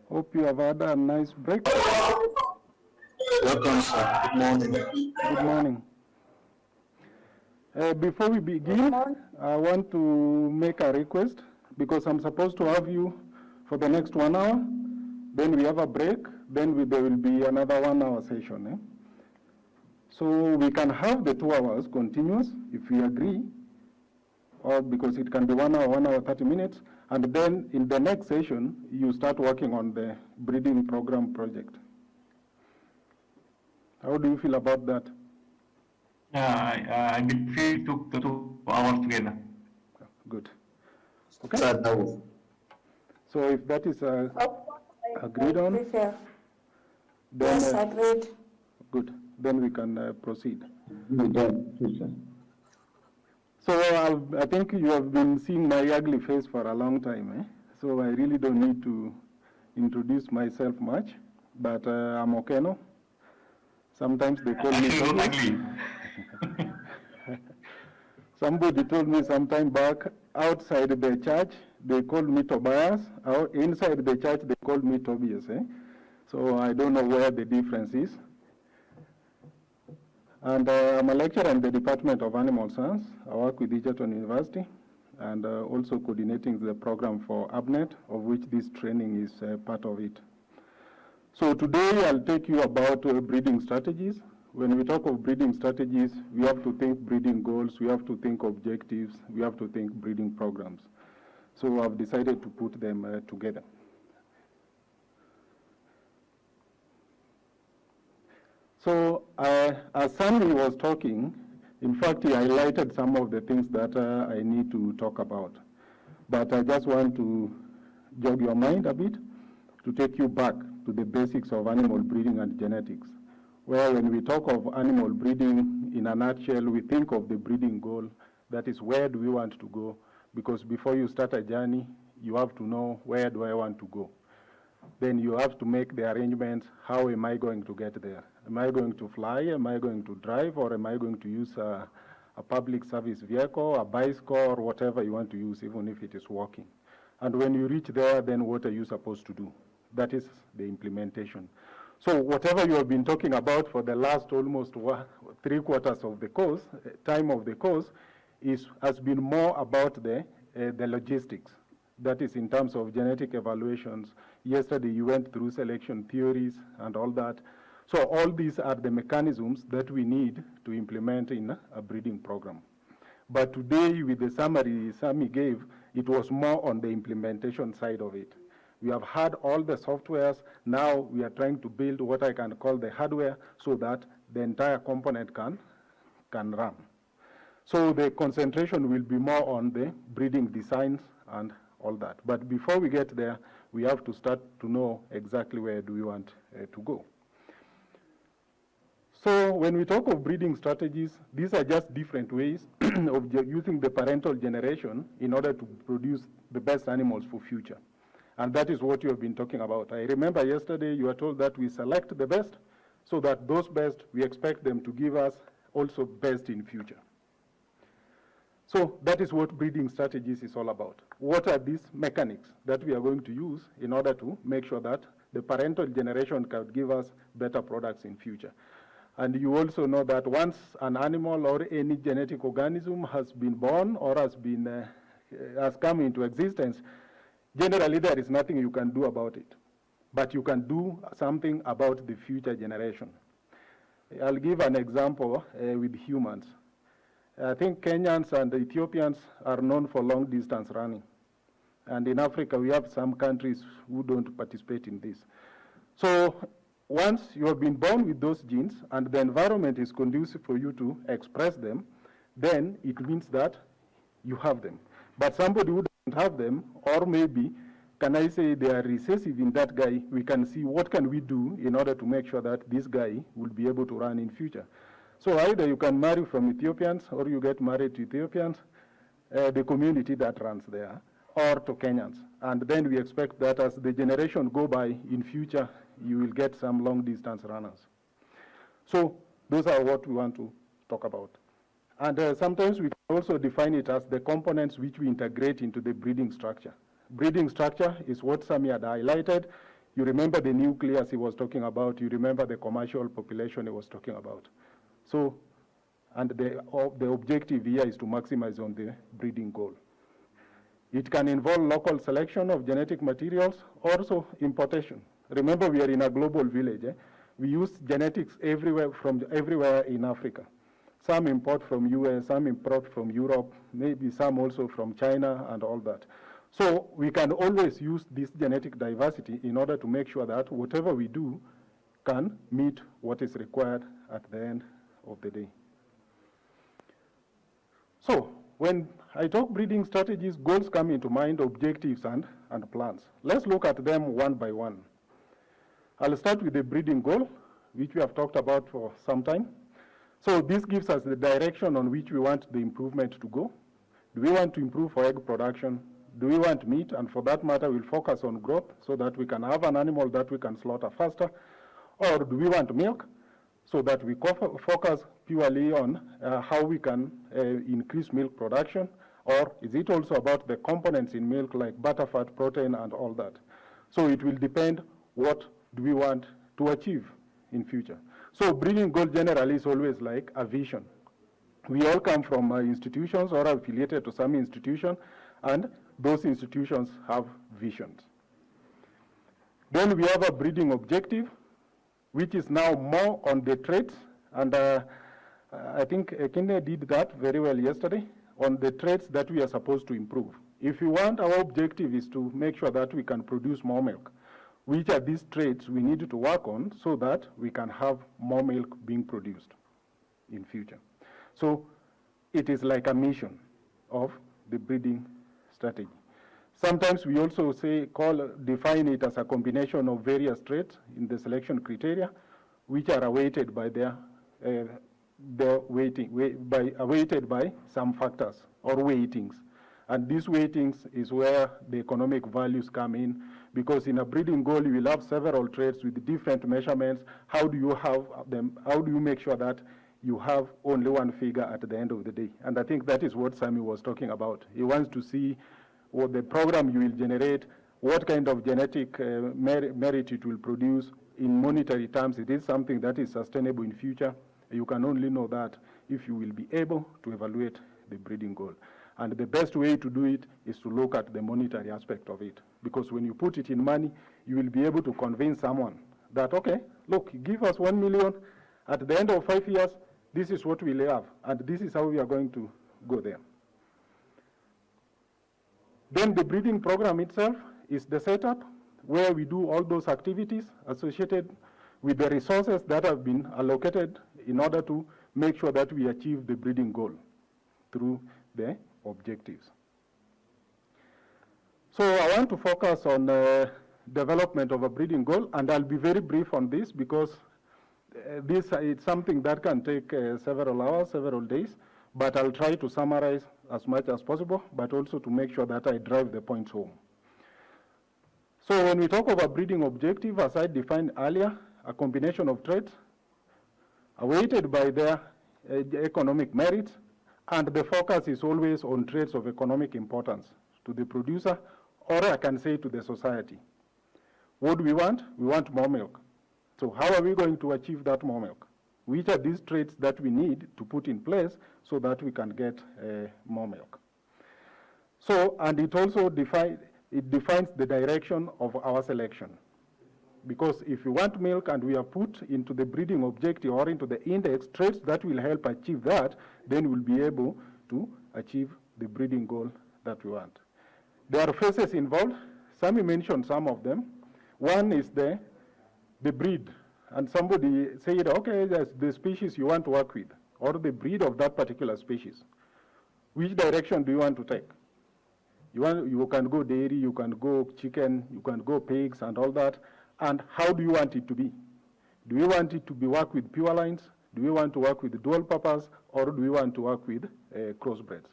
Hope you have had a nice break. Welcome, sir. Good morning. Good morning. Before we begin, I want to make a request because I'm supposed to have you for the next 1 hour. Then we have a break. Then there will be another 1 hour session. So we can have the 2 hours continuous if we agree, or because it can be 1 hour, 1 hour, 30 minutes. And then in the next session, you start working on the breeding program project. How do you feel about that? I will free to 2 hours together. Good. Okay. So if that is agreed on, then yes, agreed. Good. Then we can proceed. So I think you have been seeing my ugly face for a long time. So I really don't need to introduce myself much, but I'm okay now. Sometimes they call me ugly. Somebody told me some time back, outside the church, they called me Tobias. Inside the church, they called me Tobias. So I don't know where the difference is. And I'm a lecturer in the Department of Animal Science. I work with Egerton University and also coordinating the program for AABNet, of which this training is part of it. So today I'll take you about breeding strategies. When we talk of breeding strategies, we have to think breeding goals, we have to think objectives, we have to think breeding programs. So I've decided to put them together. So as Sandy was talking, in fact, he highlighted some of the things that I need to talk about. But I just want to jog your mind a bit to take you back to the basics of animal breeding and genetics, where when we talk of animal breeding, in a nutshell, we think of the breeding goal. That is, where do we want to go? Because before you start a journey, you have to know, where do I want to go? Then you have to make the arrangements. How am I going to get there? Am I going to fly? Am I going to drive? Or am I going to use a public service vehicle, a bicycle, or whatever you want to use, even if it is walking? And when you reach there, then what are you supposed to do? That is the implementation. So whatever you have been talking about for the last almost 3/4 of the course, time of the course, has been more about the logistics. That is in terms of genetic evaluations. Yesterday you went through selection theories and all that. So all these are the mechanisms that we need to implement in a breeding program. But today, with the summary Sami gave, it was more on the implementation side of it. We have had all the softwares. Now we are trying to build what I can call the hardware so that the entire component can run. So the concentration will be more on the breeding designs and all that. But before we get there, we have to start to know exactly where do we want to go. So when we talk of breeding strategies, these are just different ways of using the parental generation in order to produce the best animals for future. And that is what you have been talking about. I remember yesterday you were told that we select the best so that those best, we expect them to give us also best in future. So that is what breeding strategies is all about. What are these mechanics that we are going to use in order to make sure that the parental generation can give us better products in future? And you also know that once an animal or any genetic organism has been born or has come into existence, generally there is nothing you can do about it. But you can do something about the future generation. I'll give an example with humans. I think Kenyans and Ethiopians are known for long distance running. And in Africa, we have some countries who don't participate in this. So once you have been born with those genes and the environment is conducive for you to express them, then it means that you have them. But somebody who doesn't have them, or maybe, can I say they are recessive in that guy, we can see what can we do in order to make sure that this guy will be able to run in future. So either you can marry from Ethiopians or you get married to Ethiopians, the community that runs there, or to Kenyans. And then we expect that as the generation go by in future, you will get some long distance runners. So those are what we want to talk about. And sometimes we can also define it as the components which we integrate into the breeding structure. Breeding structure is what Sami had highlighted. You remember the nucleus he was talking about. You remember the commercial population he was talking about. So, and the objective here is to maximize on the breeding goal. It can involve local selection of genetic materials, also importation. Remember, we are in a global village. We use genetics everywhere in Africa. Some import from US, some import from Europe, maybe some also from China and all that. So we can always use this genetic diversity in order to make sure that whatever we do can meet what is required at the end of the day. So when I talk breeding strategies, goals come into mind, objectives and plans. Let's look at them one by one. I'll start with the breeding goal, which we have talked about for some time. So this gives us the direction on which we want the improvement to go. Do we want to improve for egg production? Do we want meat? And for that matter, we'll focus on growth so that we can have an animal that we can slaughter faster. Or do we want milk so that we focus purely on how we can increase milk production? Or is it also about the components in milk like butter, fat, protein, and all that? So it will depend what do we want to achieve in future. So breeding goal generally is always like a vision. We all come from institutions or are affiliated to some institution, and those institutions have visions. Then we have a breeding objective, which is now more on the traits, and I think Kinde did that very well yesterday, on the traits that we are supposed to improve. If we want, our objective is to make sure that we can produce more milk. Which are these traits we need to work on so that we can have more milk being produced in future? So it is like a mission of the breeding strategy. Sometimes we also define it as a combination of various traits in the selection criteria, which are aweighted by aweighted by some factors or weightings. And these weightings is where the economic values come in, because in a breeding goal, you will have several traits with different measurements. How do you have them? How do you make sure that you have only one figure at the end of the day? And I think that is what Sami was talking about. He wants to see what the program you will generate, what kind of genetic merit it will produce in monetary terms. It is something that is sustainable in future. You can only know that if you will be able to evaluate the breeding goal. And the best way to do it is to look at the monetary aspect of it. Because when you put it in money, you will be able to convince someone that, okay, look, give us 1 million. At the end of 5 years, this is what we'll have. And this is how we are going to go there. Then the breeding program itself is the setup where we do all those activities associated with the resources that have been allocated in order to make sure that we achieve the breeding goal through the objectives. So I want to focus on development of a breeding goal, and I'll be very brief on this because this is something that can take several hours, several days, but I'll try to summarize as much as possible, but also to make sure that I drive the points home. So when we talk about breeding objective, as I defined earlier, a combination of traits aweighted by their economic merits, and the focus is always on traits of economic importance to the producer, or I can say to the society. What do we want? We want more milk. So how are we going to achieve that more milk? Which are these traits that we need to put in place so that we can get more milk? So, and it also defines the direction of our selection. Because if you want milk and we are put into the breeding objective or into the index traits that will help achieve that, then we'll be able to achieve the breeding goal that we want. There are phases involved. Sami mentioned some of them. One is the breed. And somebody said, okay, that's the species you want to work with, or the breed of that particular species. Which direction do you want to take? You can go dairy, you can go chicken, you can go pigs and all that. And how do you want it to be? Do you want it to be work with pure lines? Do we want to work with dual purpose, or do we want to work with crossbreds?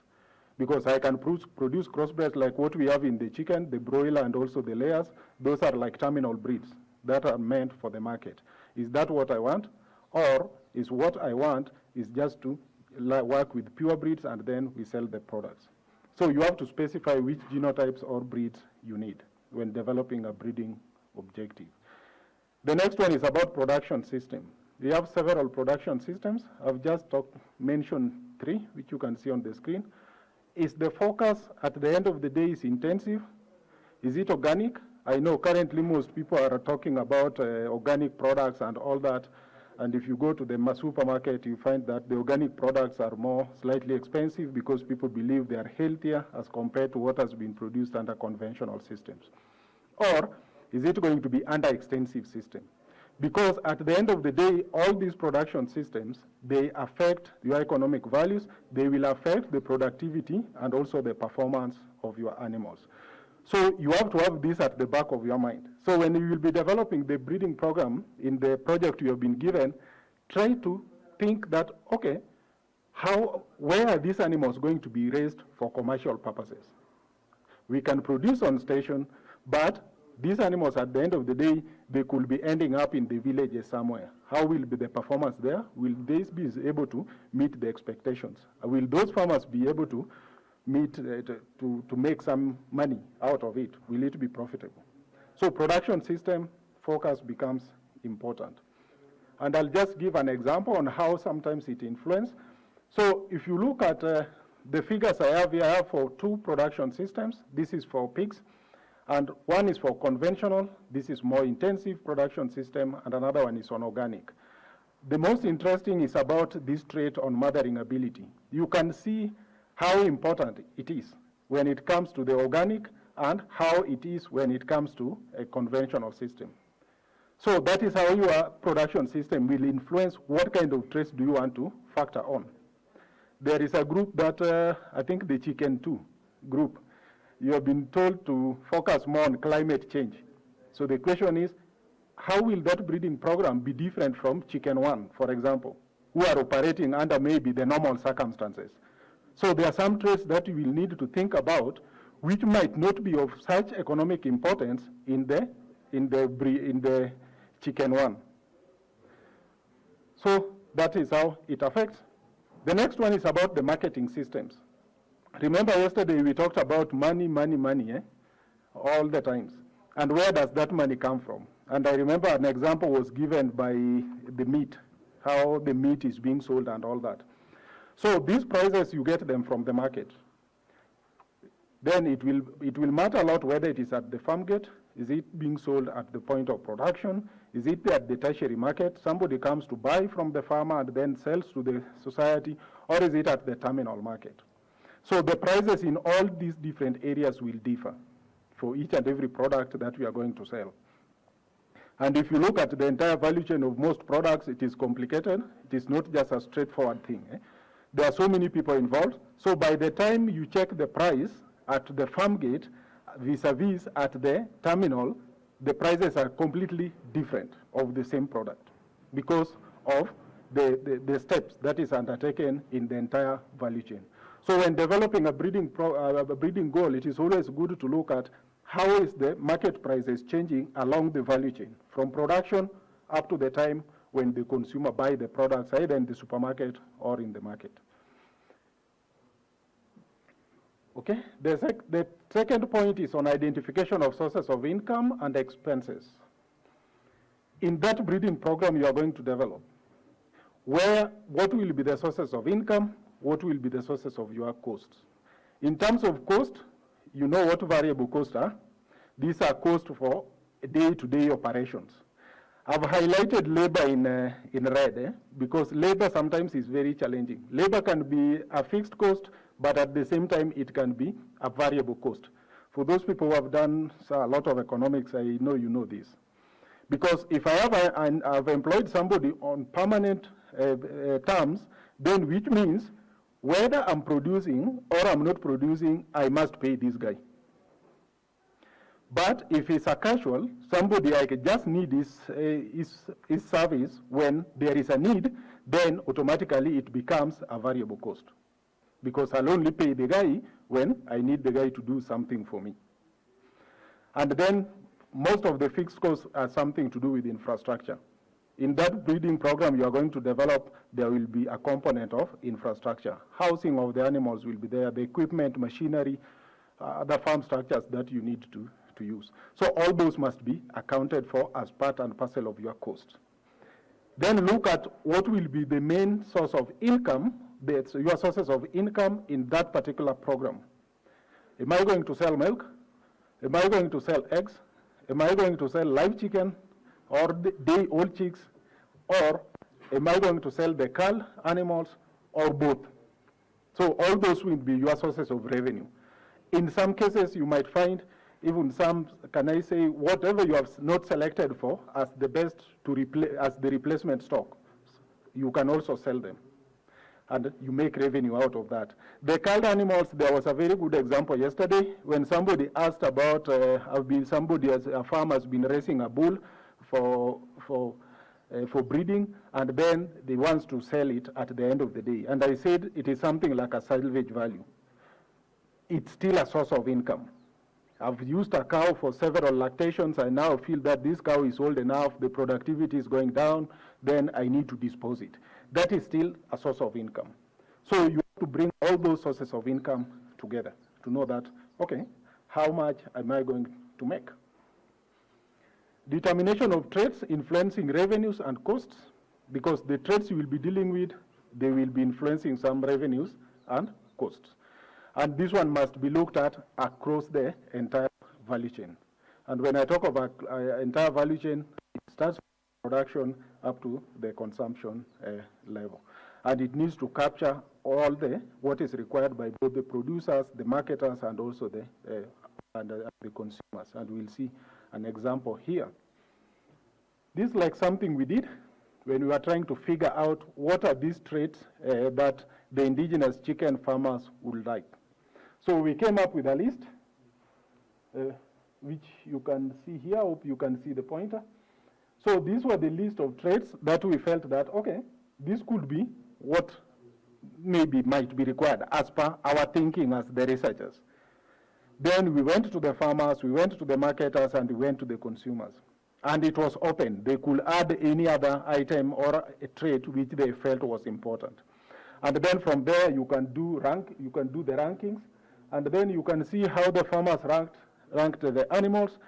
Because I can produce crossbreds like what we have in the chicken, the broiler, and also the layers. Those are like terminal breeds that are meant for the market. Is that what I want? Or is what I want is just to work with pure breeds and then we sell the products? So you have to specify which genotypes or breeds you need when developing a breeding objective. The next one is about production system. We have several production systems. I've just mentioned 3, which you can see on the screen. Is the focus at the end of the day is intensive? Is it organic? I know currently most people are talking about organic products and all that. And if you go to the supermarket, you find that the organic products are more slightly expensive because people believe they are healthier as compared to what has been produced under conventional systems. Or is it going to be under extensive system? Because at the end of the day, all these production systems, they affect your economic values, they will affect the productivity and also the performance of your animals. So you have to have this at the back of your mind. So when you will be developing the breeding program in the project you have been given, try to think that, okay, where are these animals going to be raised for commercial purposes? We can produce on station, but these animals at the end of the day, they could be ending up in the villages somewhere. How will be the performance there? Will they be able to meet the expectations? Will those farmers be able to meet, to make some money out of it? Will it be profitable? So production system focus becomes important. And I'll just give an example on how sometimes it influences. So if you look at the figures I have here, I have for 2 production systems. This is for pigs, and one is for conventional. This is more intensive production system, and another one is on organic. The most interesting is about this trait on mothering ability. You can see how important it is when it comes to the organic and how it is when it comes to a conventional system. So that is how your production system will influence what kind of traits do you want to factor on. There is a group that, I think the chicken 2 group, you have been told to focus more on climate change. So the question is, how will that breeding program be different from chicken 1, for example, who are operating under maybe the normal circumstances? So there are some traits that you will need to think about which might not be of such economic importance in the chicken 1. So that is how it affects. The next one is about the marketing systems. Remember yesterday we talked about money, all the times. And where does that money come from? And I remember an example was given by the meat, how the meat is being sold and all that. So these prices, you get them from the market. Then it will matter a lot whether it is at the farm gate, is it being sold at the point of production, is it at the tertiary market, somebody comes to buy from the farmer and then sells to the society, or is it at the terminal market? So the prices in all these different areas will differ for each and every product that we are going to sell. And if you look at the entire value chain of most products, it is complicated. It is not just a straightforward thing. There are so many people involved. So by the time you check the price at the farm gate vis-a-vis at the terminal, the prices are completely different of the same product because of the steps that is undertaken in the entire value chain. So when developing a breeding goal, it is always good to look at how is the market prices changing along the value chain, from production up to the time when the consumer buy the products, either in the supermarket or in the market. Okay, the second point is on identification of sources of income and expenses. In that breeding program you are going to develop, what will be the sources of income, what will be the sources of your costs. In terms of cost, you know what variable costs are. These are costs for day-to-day operations. I've highlighted labor in red because labor sometimes is very challenging. Labor can be a fixed cost, but at the same time it can be a variable cost. For those people who have done a lot of economics, I know you know this. Because if I've employed somebody on permanent terms, then which means whether I'm producing or I'm not producing, I must pay this guy. But if it's a casual, somebody I just need his service when there is a need, then automatically it becomes a variable cost. Because I'll only pay the guy when I need the guy to do something for me. And then most of the fixed costs are something to do with infrastructure. In that breeding program you are going to develop, there will be a component of infrastructure. Housing of the animals will be there, the equipment, machinery, the farm structures that you need to to use. So all those must be accounted for as part and parcel of your cost. Then look at what will be the main source of income, your sources of income in that particular program. Am I going to sell milk? Am I going to sell eggs? Am I going to sell live chicken or day-old chicks? Or am I going to sell the cull animals or both? So all those will be your sources of revenue. In some cases, you might find even some, can I say, whatever you have not selected for as the best to replace as the replacement stock, you can also sell them, and you make revenue out of that. The culled animals, there was a very good example yesterday when somebody asked about, a farmer has been raising a bull for breeding, and then they want to sell it at the end of the day. And I said it is something like a salvage value. It's still a source of income. I've used a cow for several lactations. I now feel that this cow is old enough, the productivity is going down, then I need to dispose it. That is still a source of income. So you have to bring all those sources of income together to know that, okay, how much am I going to make? Determination of traits influencing revenues and costs, because the traits you will be dealing with, they will be influencing some revenues and costs. And this one must be looked at across the entire value chain. And when I talk about entire value chain, it starts from production up to the consumption level. And it needs to capture all what is required by both the producers, the marketers, and also the consumers. And we'll see an example here. This is like something we did when we were trying to figure out what are these traits that the indigenous chicken farmers would like. So we came up with a list, which you can see here. I hope you can see the pointer. So these were the list of traits that we felt that, okay, this could be what maybe might be required as per our thinking as the researchers. Then we went to the farmers, we went to the marketers, and we went to the consumers. And it was open. They could add any other item or a trait which they felt was important. And then from there, you can do the rankings. And then you can see how the farmers ranked the animals,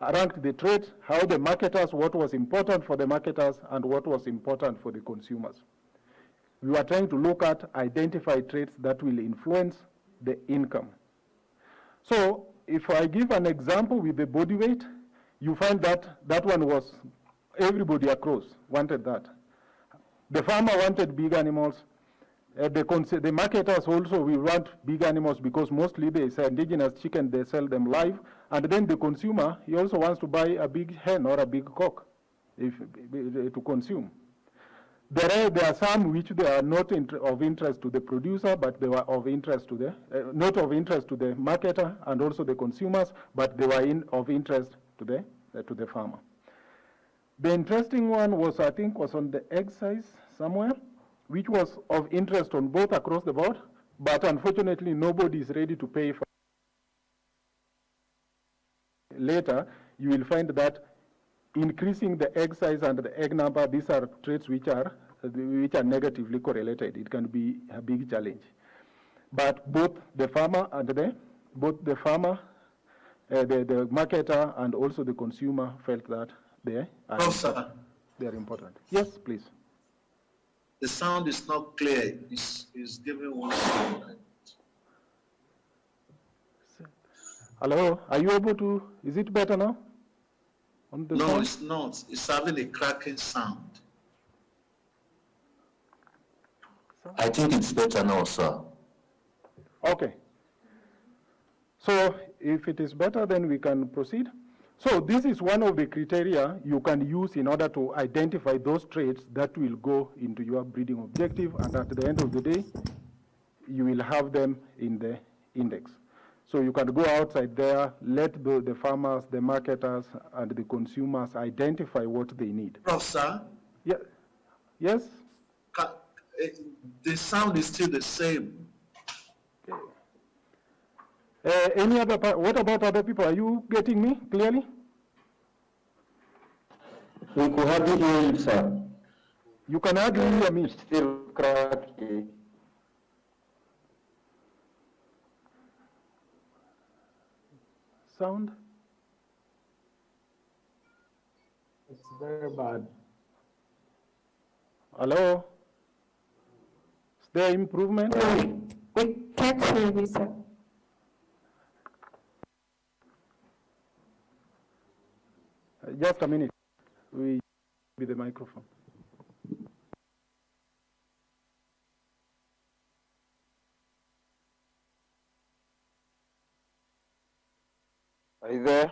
ranked the traits, how the marketers, what was important for the marketers, and what was important for the consumers. We are trying to look at identified traits that will influence the income. So if I give an example with the body weight, you find that that one was, everybody across wanted that. The farmer wanted big animals. The marketers also will want big animals because mostly they say indigenous chicken, they sell them live. And then the consumer, he also wants to buy a big hen or a big cock to consume. There are some which they are not of interest to the producer, but they were of interest to not of interest to the marketer and also the consumers, but they were of interest to the farmer. The interesting one was, I think, was on the egg size somewhere, which was of interest on both across the board, but unfortunately nobody is ready to pay for it. Later, you will find that increasing the egg size and the egg number, these are traits which are negatively correlated. It can be a big challenge. But both the farmer and the marketer and also the consumer felt that they are important. Yes, please. The sound is not clear. It's giving one sound. Hello, are you able to, is it better now? No, sound? It's not. It's having a cracking sound. I think it's better now, sir. Okay. So if it is better, then we can proceed. So this is one of the criteria you can use in order to identify those traits that will go into your breeding objective, and at the end of the day, you will have them in the index. So you can go outside there, let the farmers, the marketers, and the consumers identify what they need. Professor? Yeah. Yes? The sound is still the same. Any other part? What about other people? Are you getting me clearly? We could hardly hear you, sir. You can hardly hear me. Still cracky. Sound? It's very bad. Hello? Is there improvement? We can't hear you, sir. Just a minute. We with the microphone. Are you there?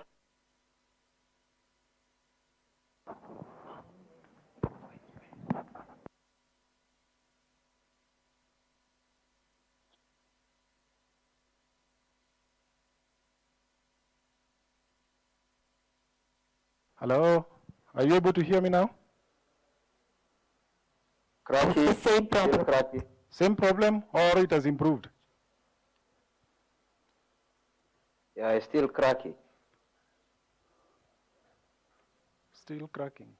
Hello? Are you able to hear me now? Cracky. It's the same problem. Still cracky. Same problem or it has improved? Yeah, it's still cracky. Still cracking.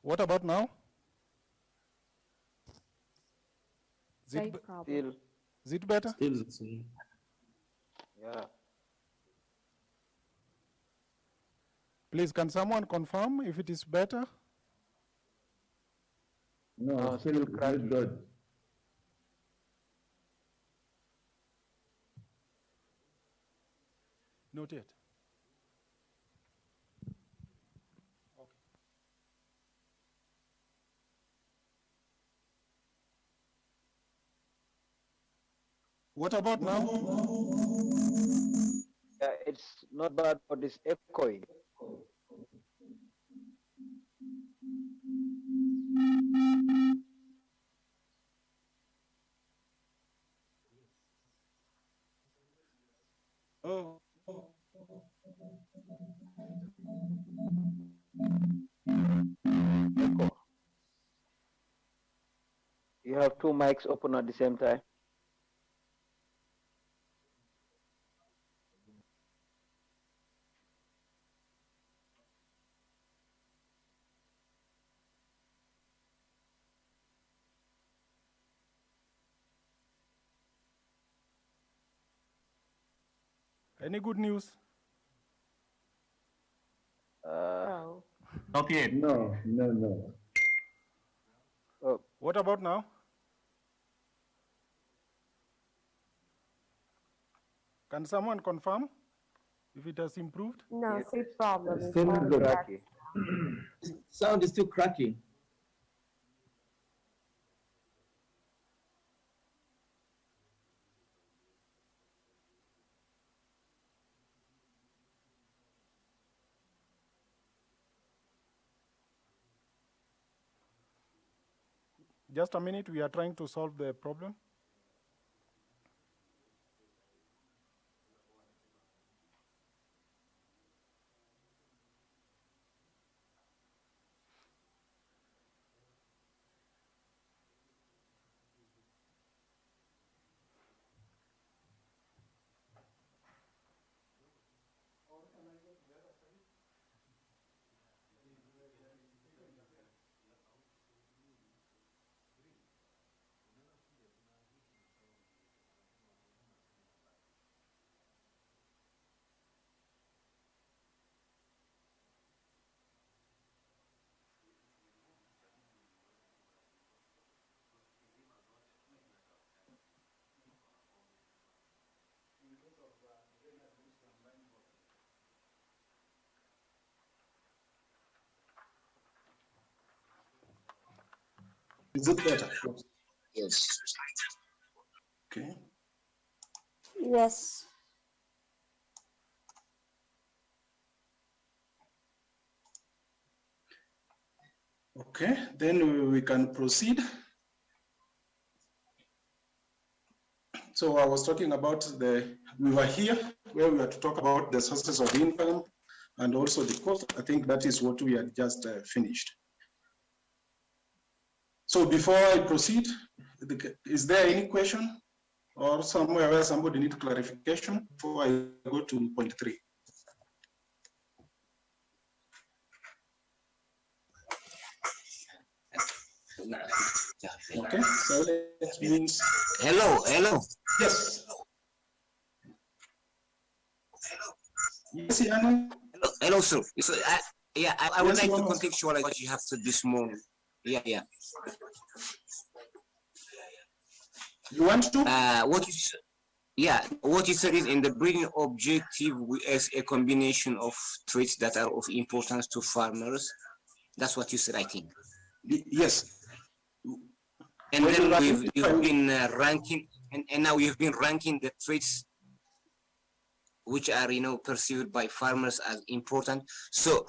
What about now? Same problem. Still, Is it better? Still the same. yeah. Please, can someone confirm if it is better? No, still cracky. Good. Not yet. What about now? Yeah, it's not bad, but it's echoing. Oh. Echo. You have two mics open at the same time. Any good news? No. Not yet. No. Oh, What about now? Can someone confirm if it has improved? No, Yes. same problem. It's Still all good. cracky. Sound is still cracking. Just a minute, we are trying to solve the problem. Is it better? Yes. Okay. Yes. Okay, then we can proceed. So I was talking about we were here where we were to talk about the sources of income and also the cost. I think that is what we had just finished. So before I proceed, is there any question or somewhere where somebody needs clarification before I go to point 3? Okay, so that means, Hello. yes. Yes, Yana? Hello, sir. So, I would Yes, like to Monos. contextualize what you have said this morning. Yeah. You want to? What you said is in the breeding objective as a combination of traits that are of importance to farmers. That's what you said, I think. Yes. And then you've been ranking, and now you've been ranking the traits which are perceived by farmers as important. So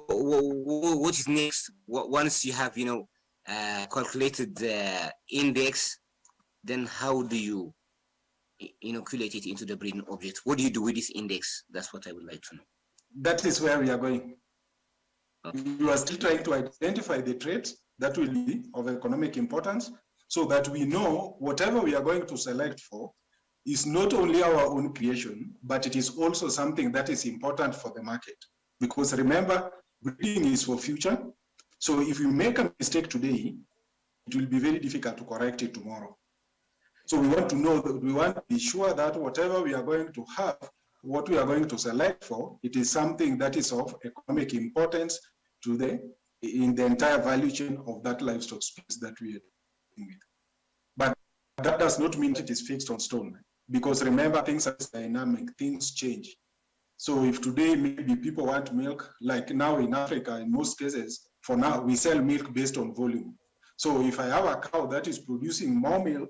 what is next? Once you have calculated the index, then how do you inoculate it into the breeding object? What do you do with this index? That's what I would like to know. That is where we are going. We are still trying to identify the traits that will be of economic importance so that we know whatever we are going to select for is not only our own creation, but it is also something that is important for the market. Because remember, breeding is for future. So if we make a mistake today, it will be very difficult to correct it tomorrow. So we want to know that we want to be sure that whatever we are going to have, what we are going to select for, it is something that is of economic importance in the entire value chain of that livestock species that we are dealing with. But that does not mean it is fixed on stone, because remember, things are dynamic, things change. So if today maybe people want milk, like now in Africa, in most cases, for now, we sell milk based on volume. So if I have a cow that is producing more milk,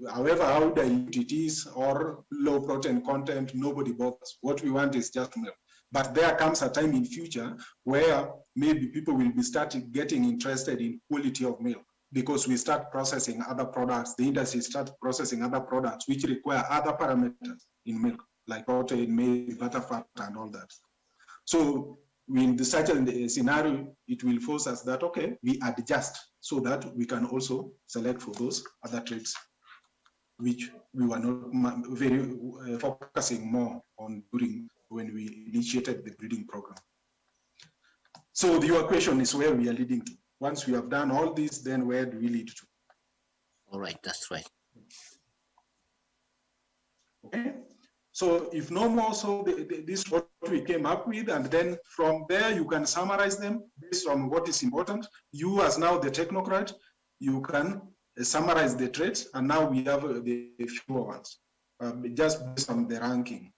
however how dilute it is or low protein content, nobody bothers. What we want is just milk. But there comes a time in future where maybe people will be starting getting interested in quality of milk, because we start processing other products, the industry starts processing other products which require other parameters in milk, like protein, milk, butter, fat, and all that. So in such a scenario, it will force us that, okay, we adjust so that we can also select for those other traits, which we were not very focusing more on during when we initiated the breeding program. So your question is where we are leading to. Once we have done all this, then where do we lead to? All right, that's right. Okay. So if no more, so this is what we came up with, and then from there you can summarize them based on what is important. You as now the technocrat, you can summarize the traits, and now we have the fewer ones, just based on the ranking.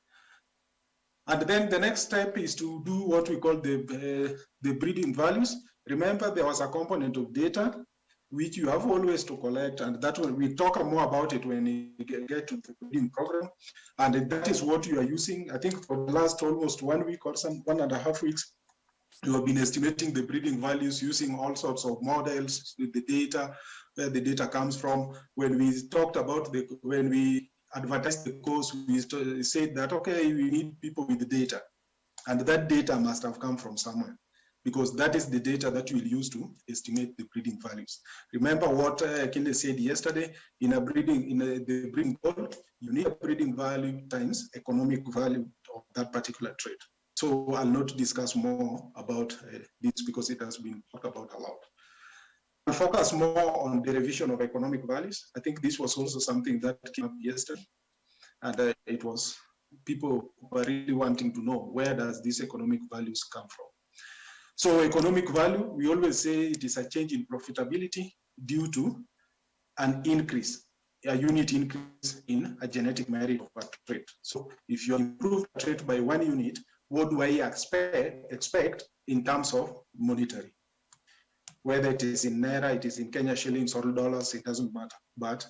And then the next step is to do what we call the breeding values. Remember, there was a component of data which you have always to collect, and that will, we talk more about it when we get to the breeding program. And that is what you are using. I think for the last almost 1 week or 1.5 weeks, you have been estimating the breeding values using all sorts of models, the data, where the data comes from. When we talked about when we advertised the course, we said that, okay, we need people with the data. And that data must have come from somewhere, because that is the data that you will use to estimate the breeding values. Remember what Kinde said yesterday, in the breeding goal, you need a breeding value times economic value of that particular trait. So I'll not discuss more about this because it has been talked about a lot. I'll focus more on the revision of economic values. I think this was also something that came up yesterday, and it was people were really wanting to know, where does these economic values come from? So economic value, we always say it is a change in profitability due to an increase, a unit increase in a genetic merit of a trait. So if you improve a trait by 1 unit, what do I expect in terms of monetary? Whether it is in Naira, it is in Kenya shillings or dollars, it doesn't matter. But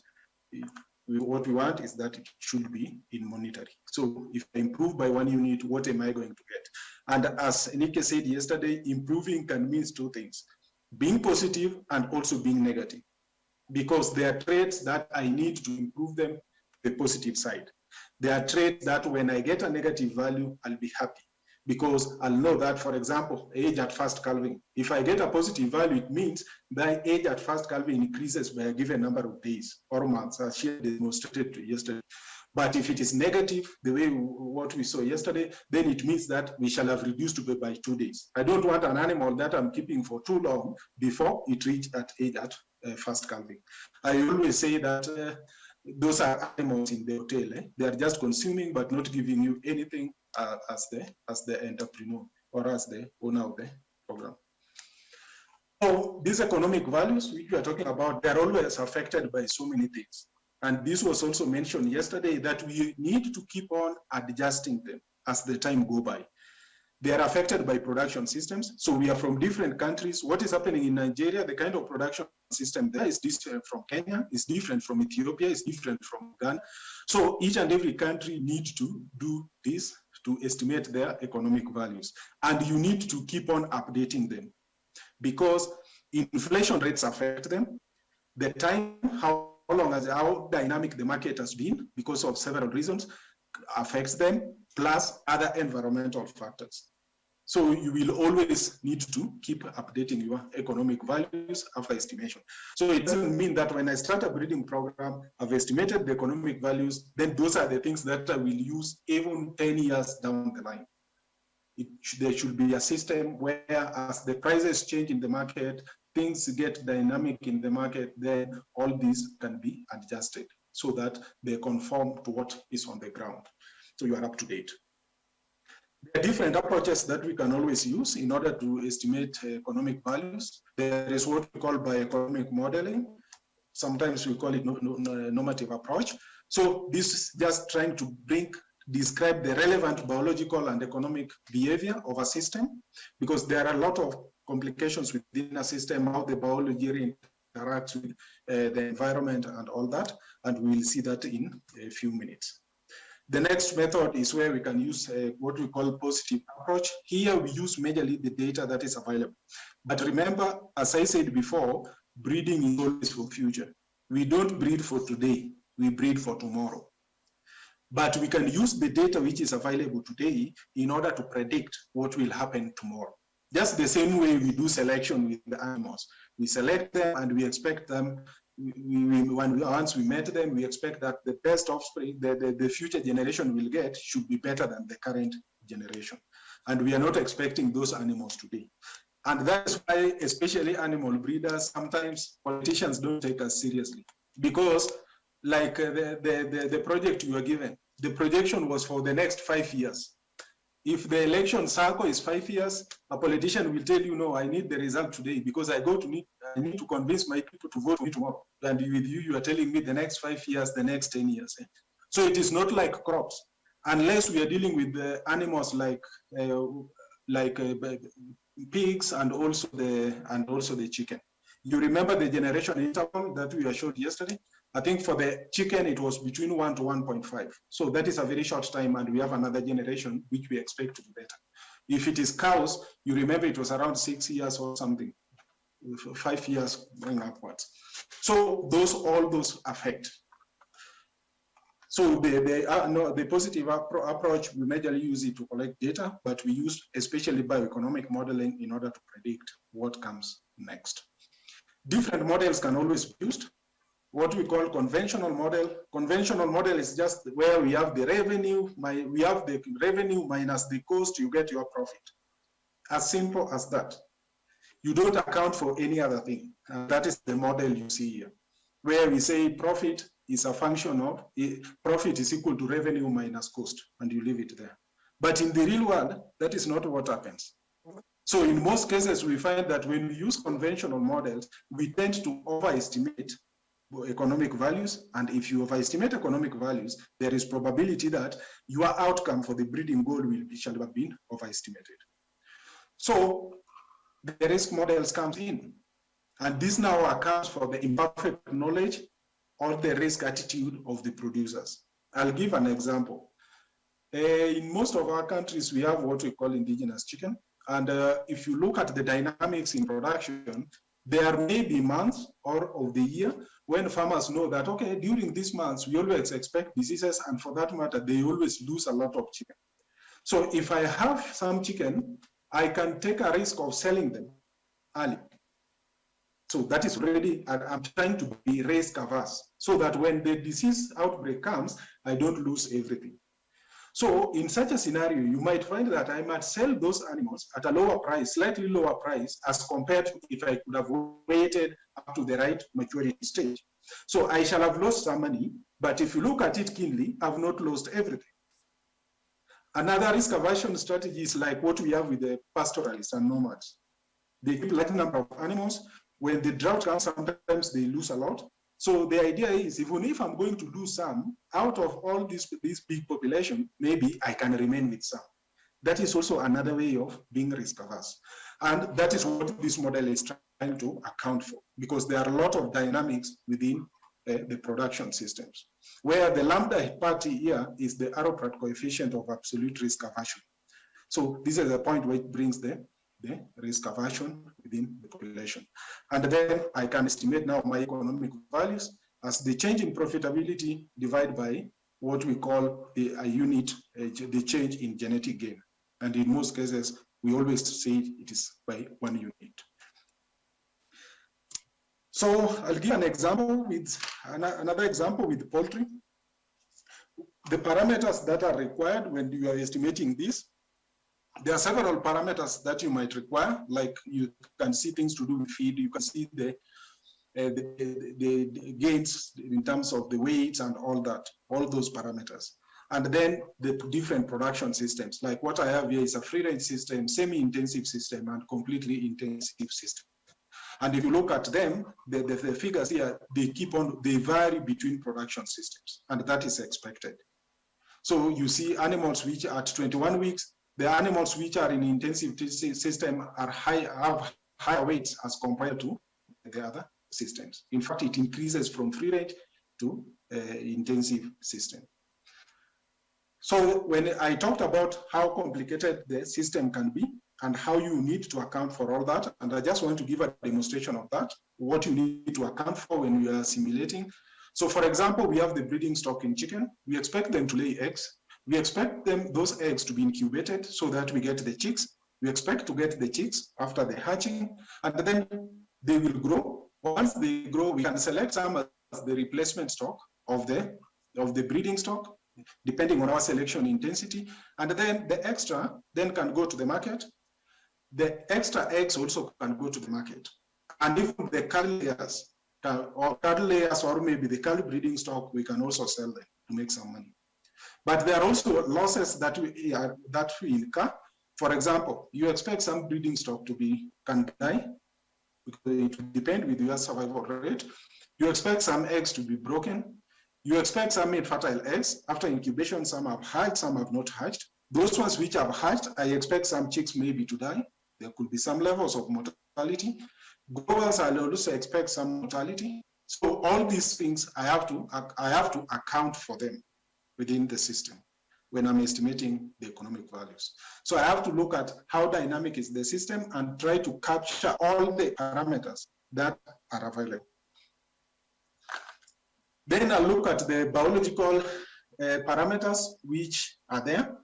what we want is that it should be in monetary. So if I improve by 1 unit, what am I going to get? And as Nike said yesterday, improving can mean 2 things, being positive and also being negative, because there are traits that I need to improve them the positive side. There are traits that when I get a negative value, I'll be happy, because I'll know that, for example, age at first calving. If I get a positive value, it means that age at first calving increases by a given number of days or months, as she demonstrated yesterday. But if it is negative, the way what we saw yesterday, then it means that we shall have reduced by 2 days. I don't want an animal that I'm keeping for too long before it reach that age at first calving. I always say that those are animals in the hotel. They are just consuming but not giving you anything as the entrepreneur or as the owner of the program. So these economic values which we are talking about, they're always affected by so many things. And this was also mentioned yesterday that we need to keep on adjusting them as the time go by. They are affected by production systems. So we are from different countries. What is happening in Nigeria, the kind of production system there is different from Kenya, is different from Ethiopia, is different from Ghana. So each and every country needs to do this to estimate their economic values. And you need to keep on updating them because inflation rates affect them. The time, how dynamic the market has been because of several reasons affects them, plus other environmental factors. So you will always need to keep updating your economic values after estimation. So it doesn't mean that when I start a breeding program, I've estimated the economic values, then those are the things that I will use even 10 years down the line. There should be a system where as the prices change in the market, things get dynamic in the market, then all these can be adjusted so that they conform to what is on the ground. So you are up to date. There are different approaches that we can always use in order to estimate economic values. There is what we call bioeconomic modeling. Sometimes we call it normative approach. So this is just trying to describe the relevant biological and economic behavior of a system, because there are a lot of complications within a system, how the biology interacts with the environment and all that, and we'll see that in a few minutes. The next method is where we can use what we call positive approach. Here we use majorly the data that is available. But remember, as I said before, breeding is always for future. We don't breed for today, we breed for tomorrow. But we can use the data which is available today in order to predict what will happen tomorrow. Just the same way we do selection with the animals. We select them and we expect them, once we met them, we expect that the best offspring, the future generation will get should be better than the current generation. And we are not expecting those animals today. And that's why, especially animal breeders, sometimes politicians don't take us seriously. Because like the project you were given, the projection was for the next 5 years. If the election cycle is 5 years, a politician will tell you, no, I need the result today because I need to convince my people to vote for me tomorrow. And with you are telling me the next 5 years, the next 10 years. So it is not like crops, unless we are dealing with the animals like pigs and also the chicken. You remember the generation interval that we showed yesterday? I think for the chicken, it was between 1 to 1.5. So that is a very short time, and we have another generation which we expect to do better. If it is cows, you remember it was around 6 years or something, 5 years going upwards. So all those affect. So the positive approach, we majorly use it to collect data, but we use especially bioeconomic modeling in order to predict what comes next. Different models can always be used. What we call conventional model. Conventional model is just where we have the revenue, minus the cost, you get your profit. As simple as that. You don't account for any other thing. And that is the model you see here, where we say profit is a function of, profit is equal to revenue minus cost, and you leave it there. But in the real world, that is not what happens. So in most cases, we find that when we use conventional models, we tend to overestimate economic values, and if you overestimate economic values, there is probability that your outcome for the breeding goal shall have been overestimated. So the risk models comes in, and this now accounts for the imperfect knowledge or the risk attitude of the producers. I'll give an example. In most of our countries, we have what we call indigenous chicken, and if you look at the dynamics in production, there may be months or of the year when farmers know that, okay, during these months, we always expect diseases, and for that matter, they always lose a lot of chicken. So if I have some chicken, I can take a risk of selling them early. So that is already, I'm trying to be risk averse so that when the disease outbreak comes, I don't lose everything. So in such a scenario, you might find that I might sell those animals at a lower price, slightly lower price, as compared to if I could have waited up to the right maturity stage. So I shall have lost some money, but if you look at it keenly, I've not lost everything. Another risk aversion strategy is like what we have with the pastoralists and nomads. They keep a large number of animals. When the drought comes, sometimes they lose a lot. So the idea is, even if I'm going to lose some, out of all this big population, maybe I can remain with some. That is also another way of being risk averse. And that is what this model is trying to account for, because there are a lot of dynamics within the production systems, where the lambda party here is the Arrow-Pratt coefficient of absolute risk aversion. So this is the point where it brings the risk aversion within the population. And then I can estimate now my economic values as the change in profitability divided by what we call a unit, the change in genetic gain. And in most cases, we always say it is by 1 unit. So I'll give an example with another example with poultry. The parameters that are required when you are estimating this, there are several parameters that you might require, like you can see things to do with feed, you can see the gains in terms of the weights and all that, all those parameters. And then the different production systems, like what I have here is a free-range system, semi-intensive system, and completely intensive system. And if you look at them, the figures here, they vary between production systems, and that is expected. So you see animals which are at 21 weeks, the animals which are in intensive system are have higher weights as compared to the other systems. In fact, it increases from free range to intensive system. So when I talked about how complicated the system can be and how you need to account for all that, and I just want to give a demonstration of that, what you need to account for when you are simulating. So for example, we have the breeding stock in chicken. We expect them to lay eggs. We expect those eggs to be incubated so that we get the chicks. We expect to get the chicks after the hatching, and then they will grow. Once they grow, we can select some as the replacement stock of the breeding stock, depending on our selection intensity. And then the extra then can go to the market. The extra eggs also can go to the market. And even the cuddle layers, or maybe the cuddle breeding stock, we can also sell them to make some money. But there are also losses that we incur. For example, you expect some breeding stock can die, because it will depend with your survival rate. You expect some eggs to be broken. You expect some infertile eggs. After incubation, some have hatched, some have not hatched. Those ones which have hatched, I expect some chicks maybe to die. There could be some levels of mortality. Growers, I also expect some mortality. So all these things, I have to account for them within the system when I'm estimating the economic values. So I have to look at how dynamic is the system and try to capture all the parameters that are available. Then I look at the biological parameters which are there.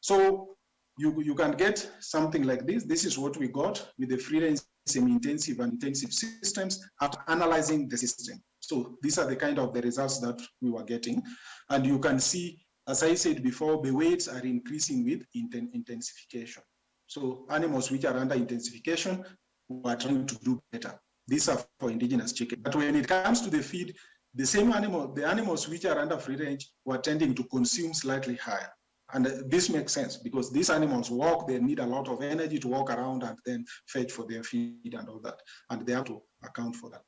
So you can get something like this. This is what we got with the free-range, semi-intensive, and intensive systems after analyzing the system. So these are the kind of the results that we were getting. And you can see, as I said before, the weights are increasing with intensification. So animals which are under intensification, we are trying to do better. These are for indigenous chicken. But when it comes to the feed, the animals which are under free range were tending to consume slightly higher. And this makes sense because these animals walk, they need a lot of energy to walk around and then fetch for their feed and all that. And they have to account for that,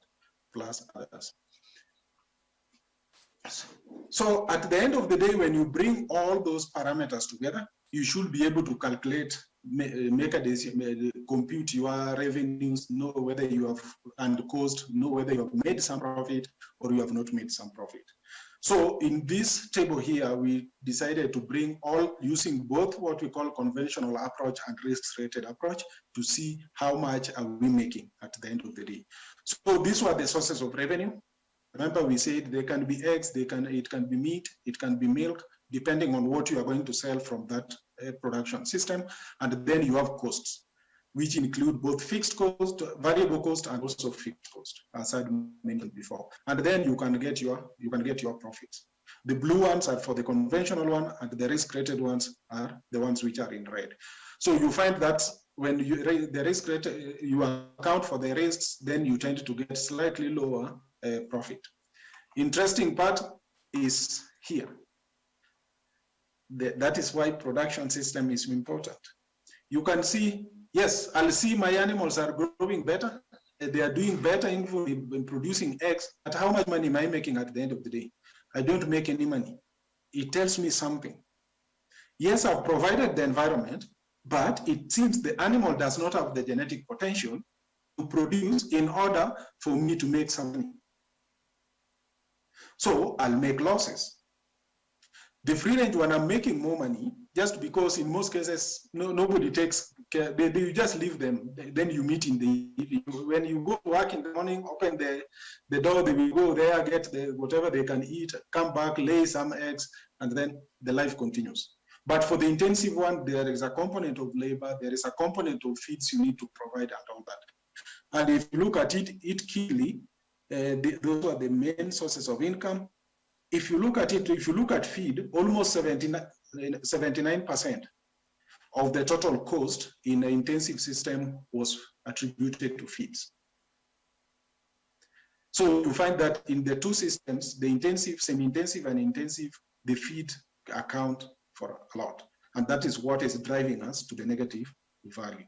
plus others. So at the end of the day, when you bring all those parameters together, you should be able to calculate, make a decision, compute your revenues, know whether you have, and cost, know whether you have made some profit or you have not made some profit. So in this table here, we decided to bring all using both what we call conventional approach and risk-rated approach to see how much are we making at the end of the day. So these were the sources of revenue. Remember, we said they can be eggs, it can be meat, it can be milk, depending on what you are going to sell from that production system. And then you have costs. which include both fixed cost, variable cost, and also fixed cost, as I mentioned before. And then you can get your profits. The blue ones are for the conventional one, and the risk-rated ones are the ones which are in red. So you find that when you the risk rate, you account for the risks, then you tend to get slightly lower profit. Interesting part is here. That is why production system is important. You can see, yes, I'll see my animals are growing better. They are doing better in producing eggs. But how much money am I making at the end of the day? I don't make any money. It tells me something. Yes, I've provided the environment, but it seems the animal does not have the genetic potential to produce in order for me to make some money. So I'll make losses. The free range one, I'm making more money just because in most cases, nobody takes care. You just leave them. Then you meet in the evening. When you go to work in the morning, open the door, they will go there, get whatever they can eat, come back, lay some eggs, and then the life continues. But for the intensive one, there is a component of labor, there is a component of feeds you need to provide and all that. And if you look at it keenly, those are the main sources of income. If you look at it, if you look at feed, almost 79% of the total cost in the intensive system was attributed to feeds. So you find that in the two systems, the intensive, semi-intensive, and intensive, the feed account for a lot. And that is what is driving us to the negative value.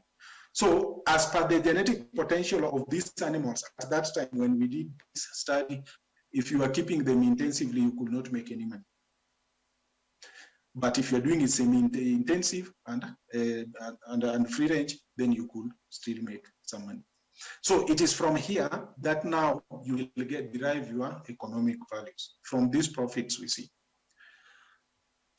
So as per the genetic potential of these animals, at that time when we did this study, if you are keeping them intensively, you could not make any money. But if you're doing it semi-intensive and free range, then you could still make some money. So it is from here that now you will derive your economic values from these profits we see.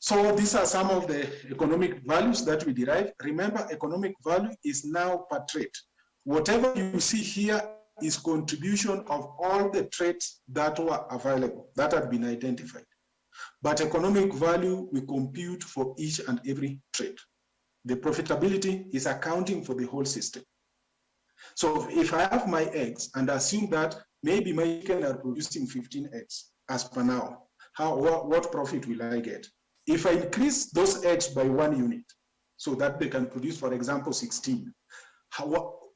So these are some of the economic values that we derive. Remember, economic value is now per trait. Whatever you see here is contribution of all the traits that were available, that had been identified. But economic value, we compute for each and every trait. The profitability is accounting for the whole system. So if I have my eggs and assume that maybe my chicken are producing 15 eggs as per now, what profit will I get? If I increase those eggs by 1 unit so that they can produce, for example, 16,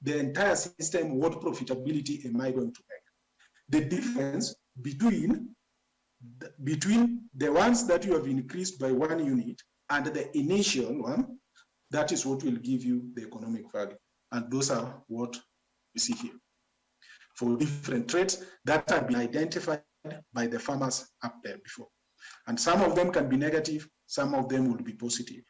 the entire system, what profitability am I going to make? The difference between the ones that you have increased by 1 unit and the initial one, that is what will give you the economic value. And those are what we see here. For different traits that have been identified by the farmers up there before. And some of them can be negative, some of them will be positive.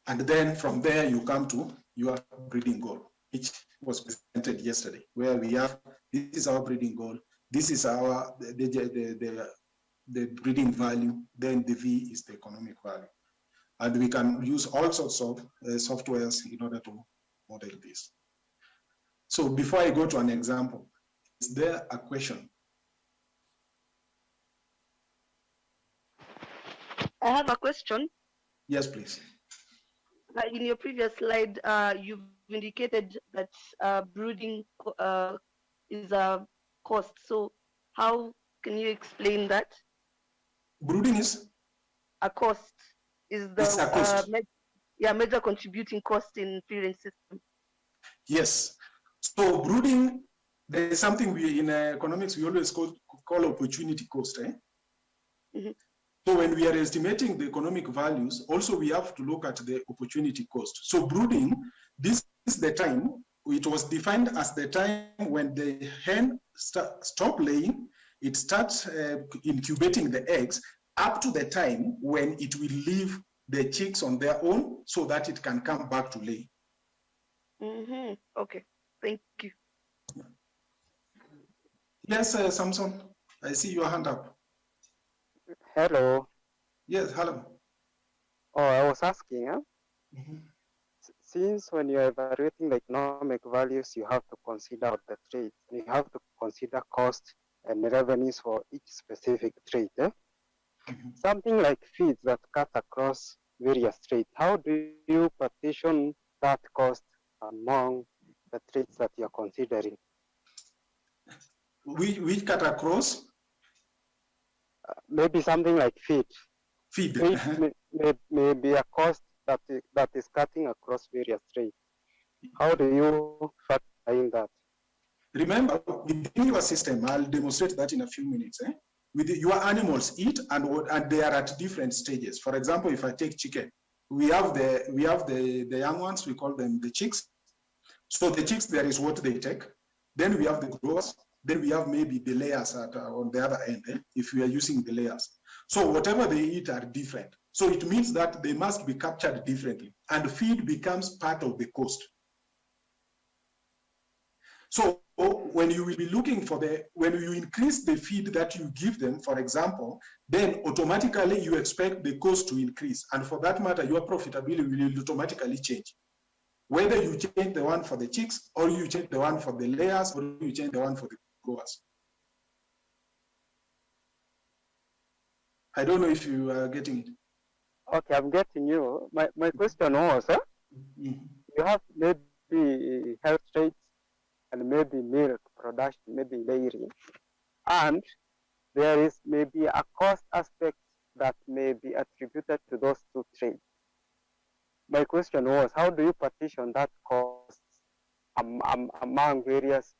And then from there, you come to your breeding goal, which was presented yesterday, where we have, this is our breeding goal, this is our, the breeding value, then the V is the economic value. And we can use all sorts of softwares in order to model this. So before I go to an example, is there a question? I have a question. Yes, please. In your previous slide, you've indicated that brooding is a cost. So how can you explain that? Brooding is? A cost. Is the It's a cost. Major contributing cost in free range system. Yes. So brooding, there is something we in economics we always call opportunity cost. Eh? Mm-hmm. So when we are estimating the economic values, also we have to look at the opportunity cost. So brooding, this is the time, it was defined as the time when the hen stop laying, it starts incubating the eggs up to the time when it will leave the chicks on their own so that it can come back to lay. Mm-hmm. Okay, thank you. Yes, Samson, I see your hand up. Hello. Yes, hello. Oh, I was asking, Mm-hmm. Since when you're evaluating the economic values, you have to consider the traits. You have to consider cost and revenues for each specific trait. Mm-hmm. Something like feeds that cut across various traits. How do you partition that cost among the traits that you're considering? Which cut across? Maybe something like feed. Feed. Feed may be a cost that is cutting across various traits. How do you factor in that? Remember, within your system, I'll demonstrate that in a few minutes. With your animals eat and they are at different stages. For example, if I take chicken, we have the young ones, we call them the chicks. So the chicks, there is what they take. Then we have the growers. Then we have maybe the layers on the other end, if we are using the layers. So whatever they eat are different. So it means that they must be captured differently, and feed becomes part of the cost. So when you will be looking for when you increase the feed that you give them, for example, then automatically you expect the cost to increase. And for that matter, your profitability will automatically change. Whether you change the one for the chicks, or you change the one for the layers, or you change the one for the growers. I don't know if you are getting it. Okay, I'm getting you. My question was, you have maybe health traits and maybe milk production, maybe dairy, and there is maybe a cost aspect that may be attributed to those two traits. My question was, how do you partition that cost among various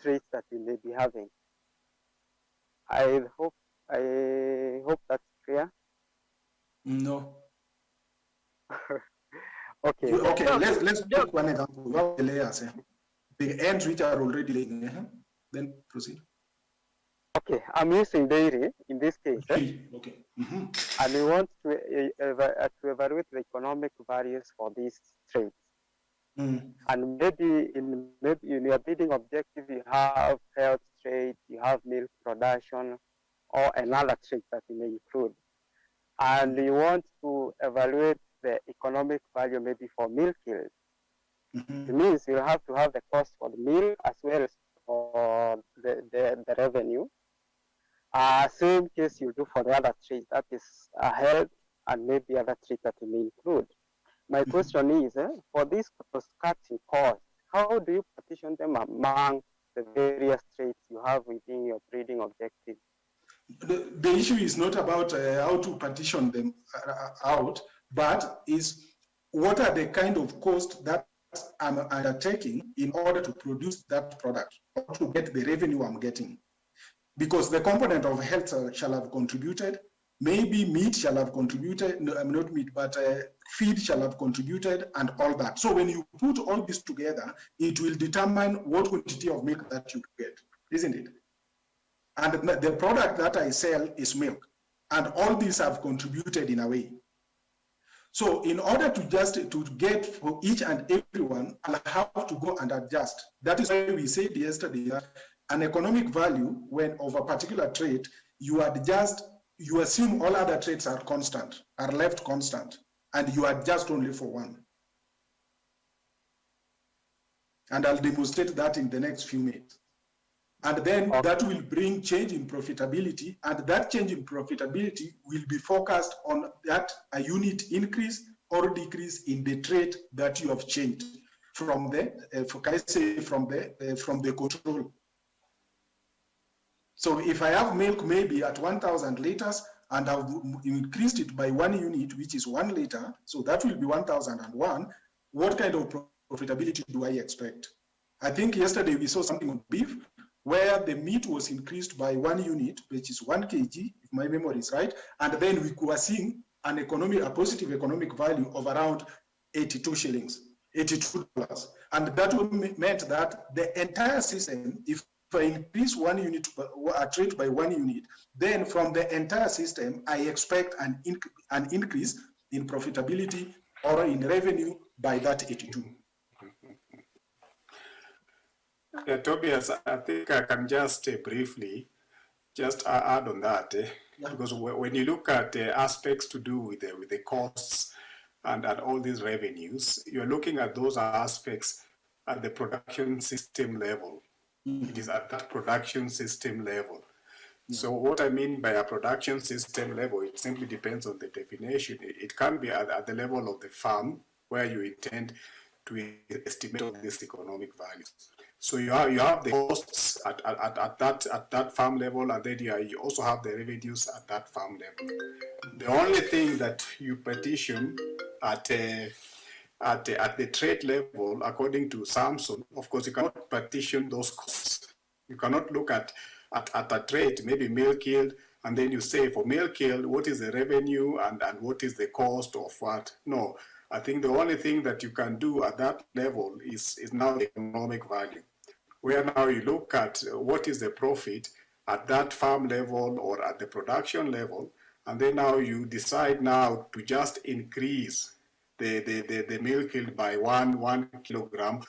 traits that you may be having? I hope that's clear. No. Okay. Okay, let's take one example. We have the layers, the ends which are already laying. Then proceed. Okay, I'm using dairy in this case. Okay. And we want to evaluate the economic values for these traits. And maybe in your bidding objective, you have health trait, you have milk production, or another trait that you may include. And you want to evaluate the economic value maybe for milk yield. It means you have to have the cost for the milk as well as for the revenue. Same case you do for the other traits, that is health and maybe other traits that you may include. My question is, for these cost-cutting costs, how do you partition them among the various traits you have within your breeding objective? The issue is not about how to partition them out, but is what are the kind of costs that I'm undertaking in order to produce that product or to get the revenue I'm getting. Because the component of health shall have contributed, maybe meat shall have contributed, no, not meat, but feed shall have contributed and all that. So when you put all this together, it will determine what quantity of milk that you get, isn't it? And the product that I sell is milk, and all these have contributed in a way. So in order to get for each and everyone, I'll have to go and adjust. That is why we said yesterday that an economic value, when of a particular trait, you assume all other traits are constant, are left constant, and you adjust only for one. And I'll demonstrate that in the next few minutes. And then that will bring change in profitability, and that change in profitability will be focused on that a unit increase or decrease in the trait that you have changed from the, from the control. So if I have milk maybe at 1,000 liters and I've increased it by 1 unit, which is 1 liter, so that will be 1,001. What kind of profitability do I expect? I think yesterday we saw something on beef, where the meat was increased by 1 unit, which is 1 kg, if my memory is right, and then we were seeing a positive economic value of around 82 shillings, $82. And that meant that the entire system, if I increase 1 unit, a trait by 1 unit, then from the entire system, I expect an increase in profitability or in revenue by that 82. Tobias, I think I can just briefly just add on that, because when you look at aspects to do with the costs and all these revenues, you're looking at those aspects at the production system level. It is at that production system level. So what I mean by a production system level, it simply depends on the definition. It can be at the level of the farm where you intend to estimate all these economic values. So you have the costs at that farm level, and then you also have the revenues at that farm level. The only thing that you partition at the trade level, according to Samson, of course, you cannot partition those costs. You cannot look at a trade, maybe milk yield, and then you say for milk yield, what is the revenue and what is the cost of what? No, I think the only thing that you can do at that level is now the economic value, where now you look at what is the profit at that farm level or at the production level, and then now you decide now to just increase the milk yield by one kilogram,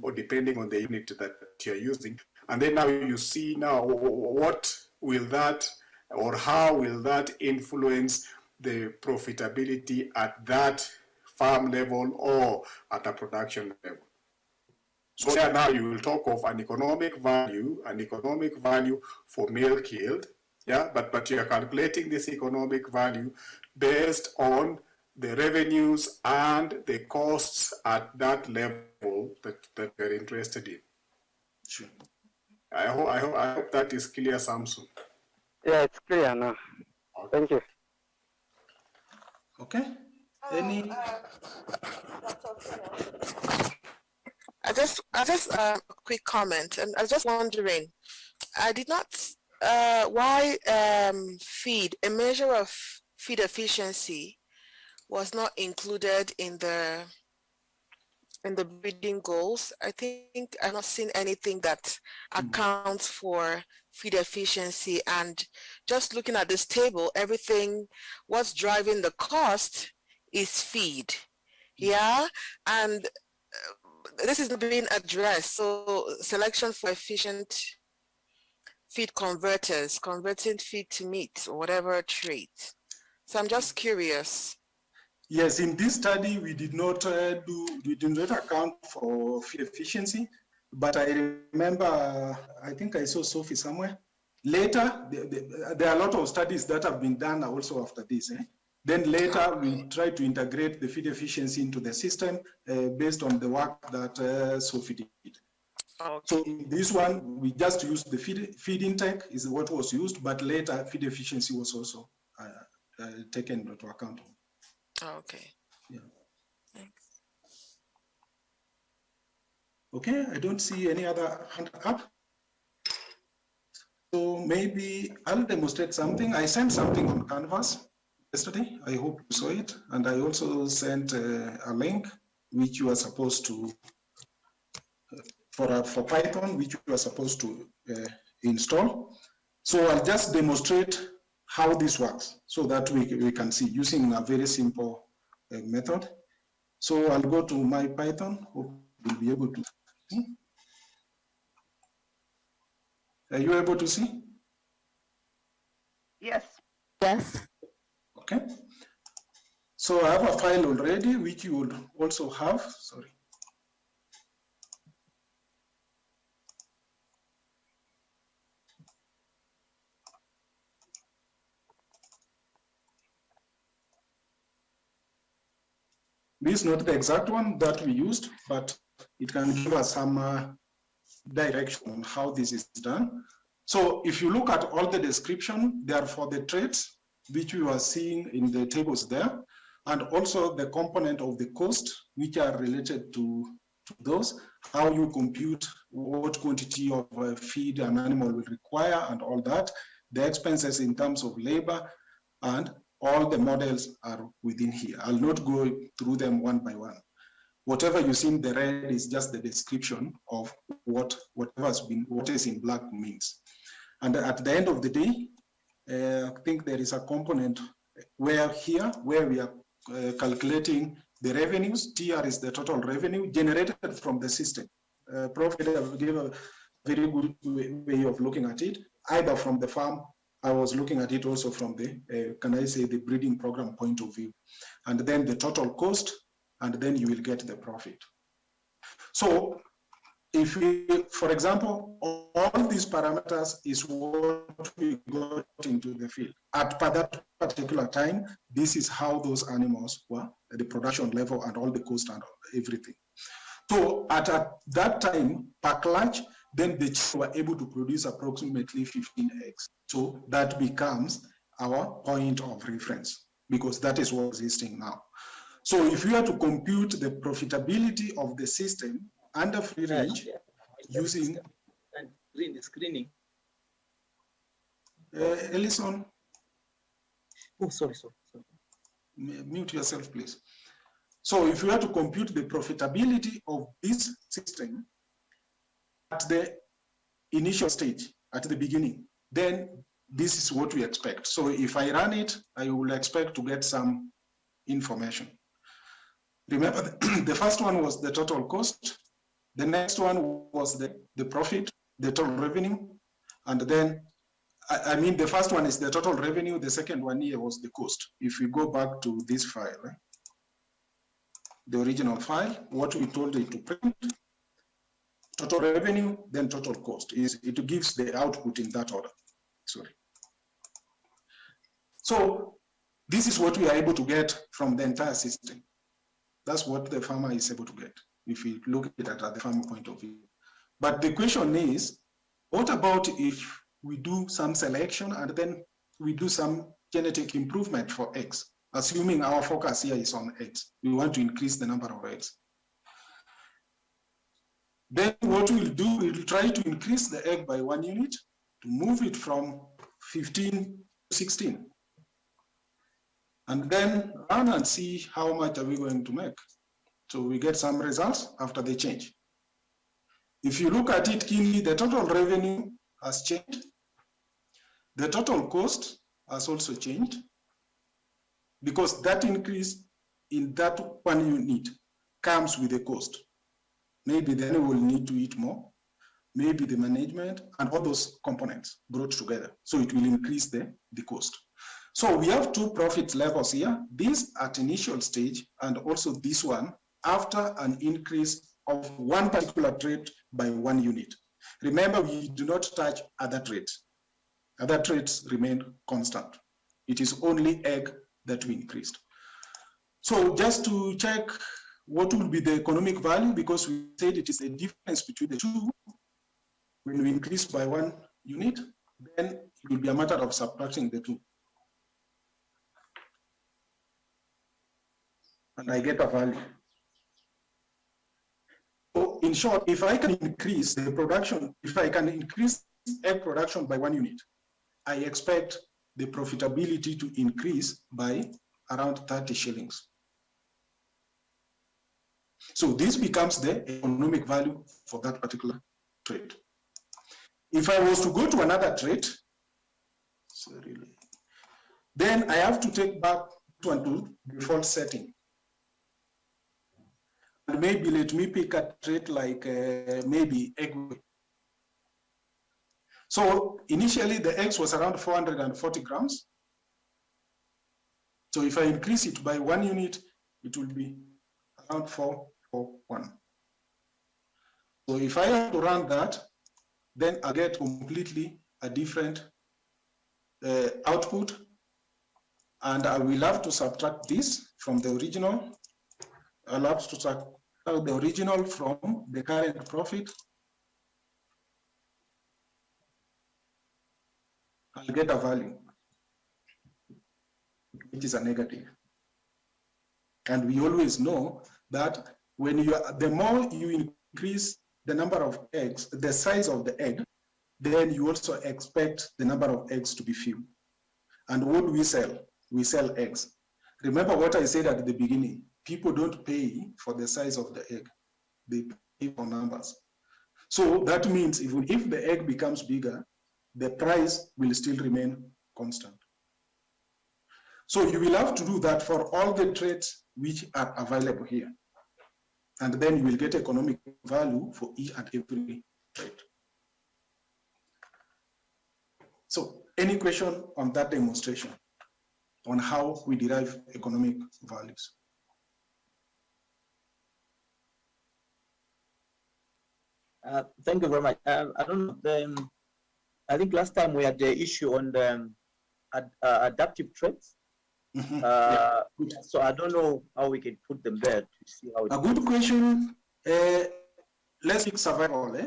or depending on the unit that you're using. And then now you see now what will that, or how will that influence the profitability at that farm level or at a production level. So there now you will talk of an economic value for milk yield, yeah, but you are calculating this economic value based on the revenues and the costs at that level that you're interested in. Sure. I hope that is clear, Samson. Yeah, it's clear now. Thank you. Okay. Any? I just a quick comment, and I was just wondering, I did not why feed, a measure of feed efficiency was not included in the breeding goals. I think I've not seen anything that accounts for feed efficiency, and just looking at this table, everything, what's driving the cost is feed. Yeah, and this is being addressed. So selection for efficient feed converters, converting feed to meat or whatever trait. So I'm just curious. Yes, in this study, we did not account for feed efficiency, but I remember, I think I saw Sophie somewhere. Later, there are a lot of studies that have been done also after this. Then later, we try to integrate the feed efficiency into the system based on the work that Sophie did. Okay. So in this one, we just used the feed intake is what was used, but later feed efficiency was also taken into account. Okay. Yeah. Thanks. Okay, I don't see any other hand up. So maybe I'll demonstrate something. I sent something on Canvas yesterday. I hope you saw it. And I also sent a link which you are supposed to, for Python, which you are supposed to install. So I'll just demonstrate how this works so that we can see using a very simple method. So I'll go to my Python. Hope we'll be able to see. Are you able to see? Yes. Yes. Okay. So I have a file already, which you would also have. Sorry. This is not the exact one that we used, but it can give us some direction on how this is done. So if you look at all the description, they are for the traits, which we are seeing in the tables there, and also the component of the cost, which are related to those, how you compute what quantity of feed an animal will require and all that, the expenses in terms of labor, and all the models are within here. I'll not go through them one by one. Whatever you see in the red is just the description of what is in black means. And at the end of the day, I think there is a component where we are calculating the revenues. TR is the total revenue generated from the system. Profit, I gave a very good way of looking at it, either from the farm. I was looking at it also from the, can I say, the breeding program point of view. And then the total cost, and then you will get the profit. So if we, for example, all these parameters is what we got into the field. At that particular time, this is how those animals were, the production level and all the cost and everything. So at that time, per clutch, then the chicken were able to produce approximately 15 eggs. So that becomes our point of reference because that is what's existing now. So if we are to compute the profitability of the system under free range using the screening. Ellison. Oh, sorry. Mute yourself, please. So if we are to compute the profitability of this system at the initial stage, at the beginning, then this is what we expect. So if I run it, I will expect to get some information. Remember, the first one was the total cost. The next one was the profit, the total revenue. And then, I mean, the first one is the total revenue. The second one here was the cost. If we go back to this file, right? The original file, what we told it to print, total revenue, then total cost. It gives the output in that order. Sorry. So this is what we are able to get from the entire system. That's what the farmer is able to get if we look at it at the farmer point of view. But the question is, what about if we do some selection and then we do some genetic improvement for eggs? Assuming our focus here is on eggs, we want to increase the number of eggs. Then what we'll do, we'll try to increase the egg by 1 unit to move it from 15 to 16. And then run and see how much are we going to make. So we get some results after the change. If you look at it keenly, the total revenue has changed. The total cost has also changed, because that increase in that 1 unit comes with a cost. Maybe the animal will need to eat more, maybe the management and all those components brought together. So it will increase the cost. So we have two profit levels here, this at initial stage and also this one after an increase of one particular trait by 1 unit. Remember, we do not touch other traits. Other traits remain constant. It is only egg that we increased. So just to check what will be the economic value, because we said it is a difference between the two. When we increase by 1 unit, then it will be a matter of subtracting the two. And I get a value. So in short, if I can increase the production, if I can increase egg production by 1 unit, I expect the profitability to increase by around 30 shillings. So this becomes the economic value for that particular trade. If I was to go to another trade, then I have to take back to default setting. And maybe let me pick a trait like maybe egg. So initially the eggs was around 440 grams. So if I increase it by 1 unit, it will be around 441. So if I have to run that, then I get completely a different output, and I will have to subtract this from the original. I'll have to subtract the original from the current profit. I'll get a value, which is a negative. And we always know that when the more you increase the number of eggs, the size of the egg, then you also expect the number of eggs to be few. And what do we sell? We sell eggs. Remember what I said at the beginning, people don't pay for the size of the egg, they pay for numbers. So that means even if the egg becomes bigger, the price will still remain constant. So you will have to do that for all the traits which are available here. And then you will get economic value for each and every trait. So any question on that demonstration on how we derive economic values? Thank you very much. I don't know. I think last time we had the issue on the adaptive traits. Yeah. So I don't know how we can put them there to see how. A good question. Let's pick survival.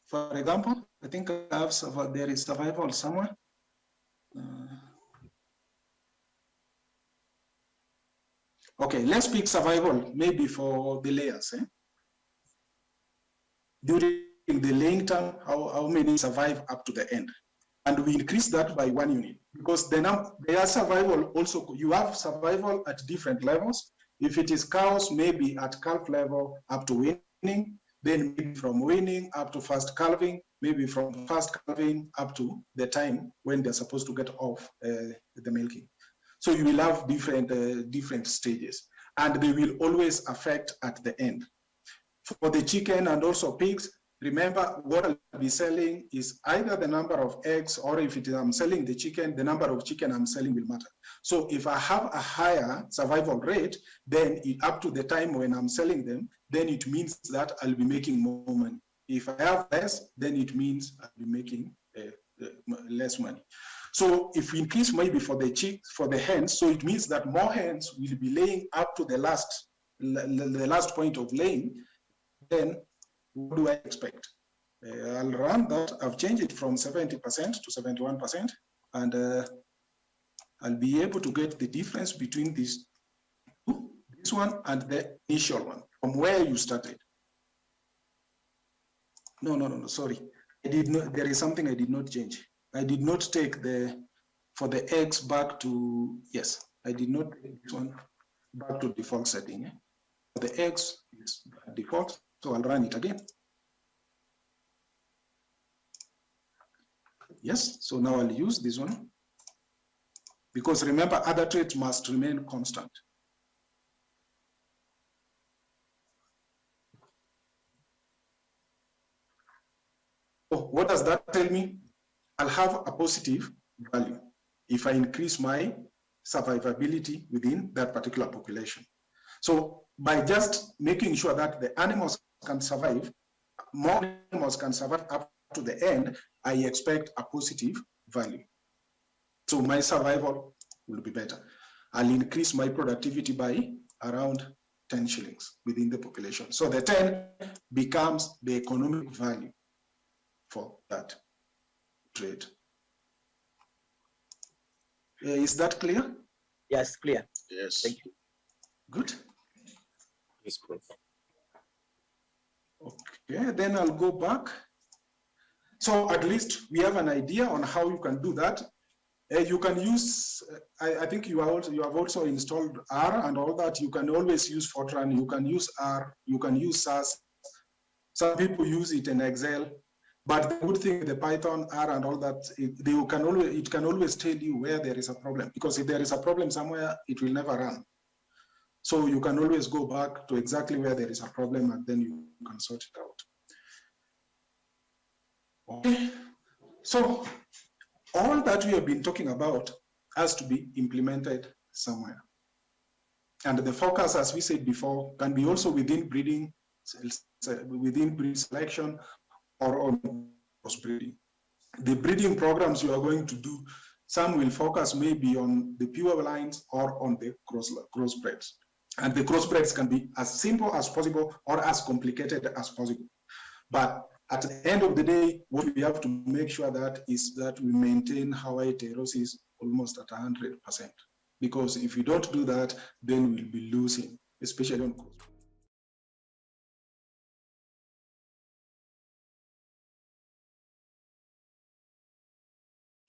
For example, I think I have there is survival somewhere. Okay, let's pick survival maybe for the layers. During the laying term, how many survive up to the end? And we increase that by 1 unit because their survival also, you have survival at different levels. If it is cows, maybe at calf level up to weaning, then maybe from weaning up to first calving, maybe from first calving up to the time when they're supposed to get off the milking. So you will have different stages, and they will always affect at the end. For the chicken and also pigs, remember what I'll be selling is either the number of eggs, or if it is I'm selling the chicken, the number of chicken I'm selling will matter. So if I have a higher survival rate, then up to the time when I'm selling them, then it means that I'll be making more money. If I have less, then it means I'll be making less money. So if we increase maybe for the hens, so it means that more hens will be laying up to the last point of laying. Then what do I expect? I'll run that. I've changed it from 70% to 71%, and I'll be able to get the difference between this one and the initial one from where you started. No, sorry. I did not. There is something I did not change. I did not take for the eggs back to, yes, I did not take this one back to default setting. For the eggs, it's default, so I'll run it again. Yes, so now I'll use this one. Because remember, other traits must remain constant. Oh, what does that tell me? I'll have a positive value if I increase my survivability within that particular population. So by just making sure that the animals can survive, more animals can survive up to the end, I expect a positive value. So my survival will be better. I'll increase my productivity by around 10 shillings within the population. So the 10 becomes the economic value for that trade. Is that clear? Yes, clear. Yes. Thank you. Good. Yes, Prof. Okay, then I'll go back. So at least we have an idea on how you can do that. You can use, I think you have also installed R and all that. You can always use Fortran, you can use R, you can use SAS. Some people use it in Excel. But the good thing with the Python, R, and all that, it can always tell you where there is a problem. Because if there is a problem somewhere, it will never run. So you can always go back to exactly where there is a problem, and then you can sort it out. Okay. So all that we have been talking about has to be implemented somewhere. And the focus, as we said before, can be also within breeding selection, or on crossbreeding. The breeding programs you are going to do, some will focus maybe on the pure lines or on the crossbreds. And the crossbreds can be as simple as possible or as complicated as possible. But at the end of the day, what we have to make sure that is that we maintain Hawaii heterosis almost at 100%. Because if we don't do that, then we'll be losing, especially on crossbreeds.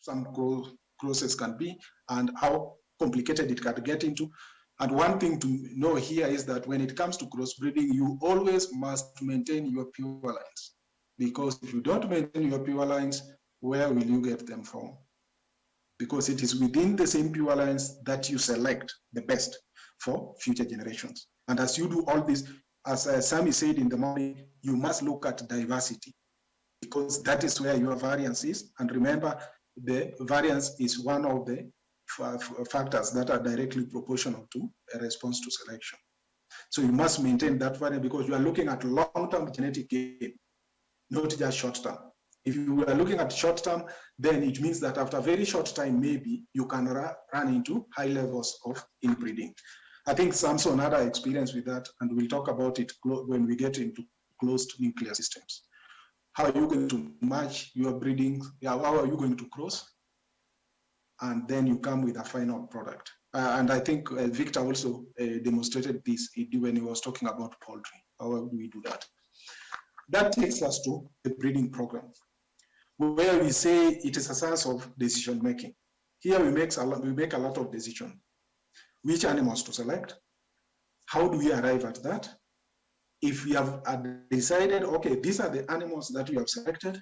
Some crosses can be and how complicated it can get into. And one thing to know here is that when it comes to crossbreeding, you always must maintain your pure lines. Because if you don't maintain your pure lines, where will you get them from? Because it is within the same pure lines that you select the best for future generations. And as you do all this, as Sami said in the morning, you must look at diversity, because that is where your variance is. And remember, the variance is one of the factors that are directly proportional to a response to selection. So you must maintain that variance because you are looking at long-term genetic gain. not just short term. If you are looking at short term, then it means that after a very short time, maybe you can run into high levels of inbreeding. I think Samson had an experience with that, and we'll talk about it when we get into closed nuclear systems. How are you going to match your breeding? How are you going to cross? And then you come with a final product. And I think Victor also demonstrated this when he was talking about poultry. How do we do that? That takes us to the breeding program, where we say it is a science of decision making. Here we make a lot of decisions. Which animals to select? How do we arrive at that? If we have decided, okay, these are the animals that we have selected,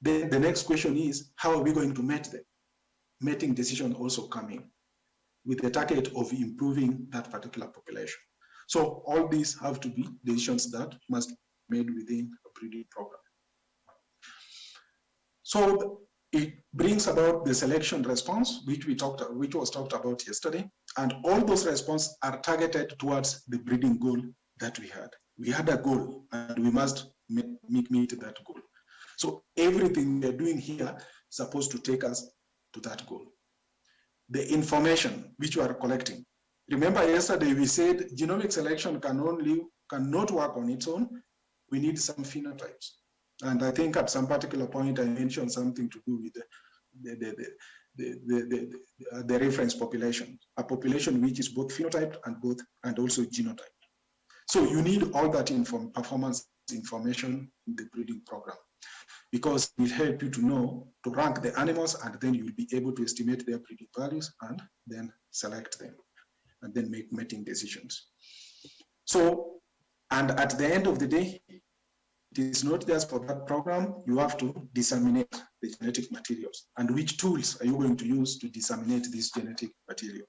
then the next question is, how are we going to mate them? Mating decision also coming with the target of improving that particular population. So all these have to be decisions that must be made within a breeding program. So it brings about the selection response, which was talked about yesterday, and all those responses are targeted towards the breeding goal that we had. We had a goal, and we must meet that goal. So everything we're doing here is supposed to take us to that goal. The information which we are collecting. Remember yesterday we said genomic selection cannot work on its own. We need some phenotypes. And I think at some particular point I mentioned something to do with the reference population, a population which is both phenotyped and also genotyped. So you need all that performance information in the breeding program, because it will help you to know, to rank the animals, and then you'll be able to estimate their breeding values and then select them and then make mating decisions. So, and at the end of the day, it is not just for that program, you have to disseminate the genetic materials. And which tools are you going to use to disseminate this genetic material?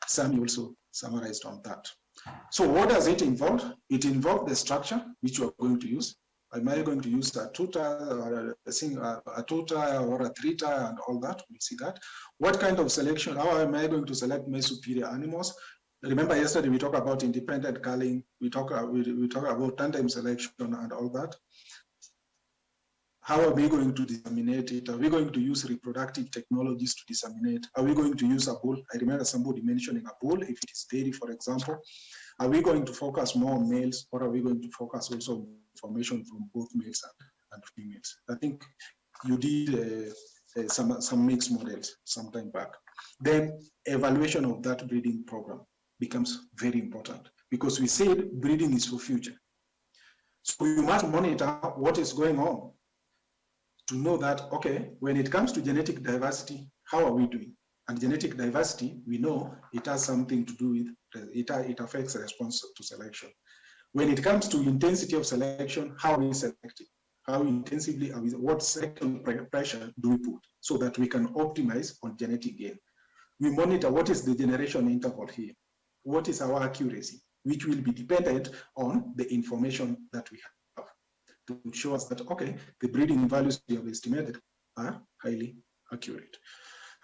Sammy also summarized on that. So what does it involve? It involves the structure which you are going to use. Am I going to use a two-tier or a two-tier or a three-tier and all that? We'll see that. What kind of selection? How am I going to select my superior animals? Remember yesterday we talked about independent culling. We talk about tandem selection and all that. How are we going to disseminate it? Are we going to use reproductive technologies to disseminate? Are we going to use a bull? I remember somebody mentioning a bull, if it is dairy, for example. Are we going to focus more on males, or are we going to focus also on information from both males and females? I think you did some mixed models some time back. Then evaluation of that breeding program becomes very important, because we said breeding is for future. So you must monitor what is going on to know that, okay, when it comes to genetic diversity, how are we doing? And genetic diversity, we know it has something to do with, it affects the response to selection. When it comes to intensity of selection, how are we selecting? How intensively are we, what selection pressure do we put so that we can optimize on genetic gain? We monitor what is the generation interval here. What is our accuracy, which will be dependent on the information that we have to show us that, okay, the breeding values we have estimated are highly accurate.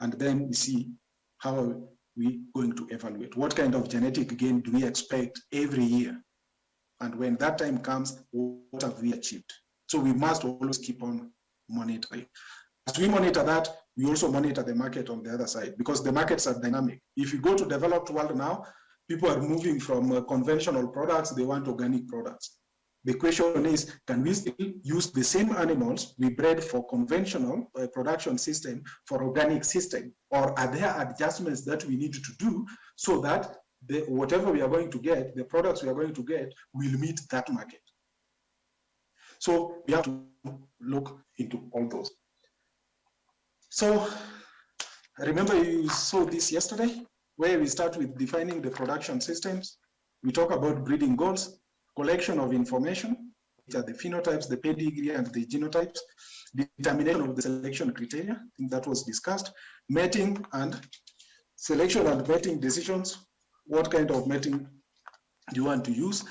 And then we see how are we going to evaluate? What kind of genetic gain do we expect every year? And when that time comes, what have we achieved? So we must always keep on monitoring. As we monitor that, we also monitor the market on the other side, because the markets are dynamic. If you go to developed world now, people are moving from conventional products, they want organic products. The question is, can we still use the same animals we bred for conventional production system for organic system? Or are there adjustments that we need to do so that whatever we are going to get, the products we are going to get, will meet that market? So we have to look into all those. So remember you saw this yesterday, where we start with defining the production systems. We talk about breeding goals, collection of information, which are the phenotypes, the pedigree, and the genotypes, determination of the selection criteria, I think that was discussed, mating and selection and mating decisions, what kind of mating do you want to use,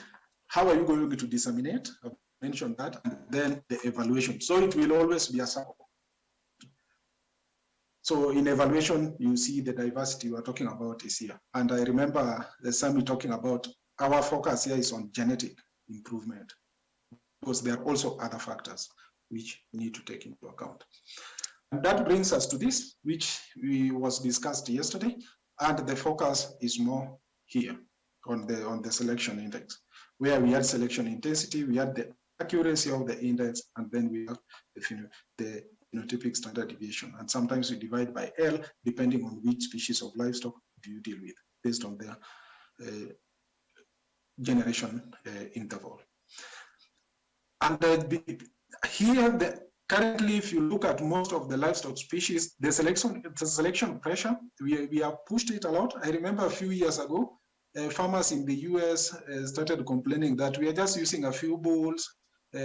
how are you going to disseminate, I've mentioned that, and then the evaluation. So it will always be a cycle. So in evaluation, you see the diversity we're talking about is here. And I remember the Sami talking about our focus here is on genetic improvement, because there are also other factors. which we need to take into account. And that brings us to this, which was discussed yesterday, and the focus is more here on the selection index, where we had selection intensity, we had the accuracy of the index, and then we have the phenotypic standard deviation. And sometimes we divide by L, depending on which species of livestock do you deal with, based on their generation interval. And here, currently, if you look at most of the livestock species, the selection pressure, we have pushed it a lot. I remember a few years ago, farmers in the US started complaining that we are just using a few bulls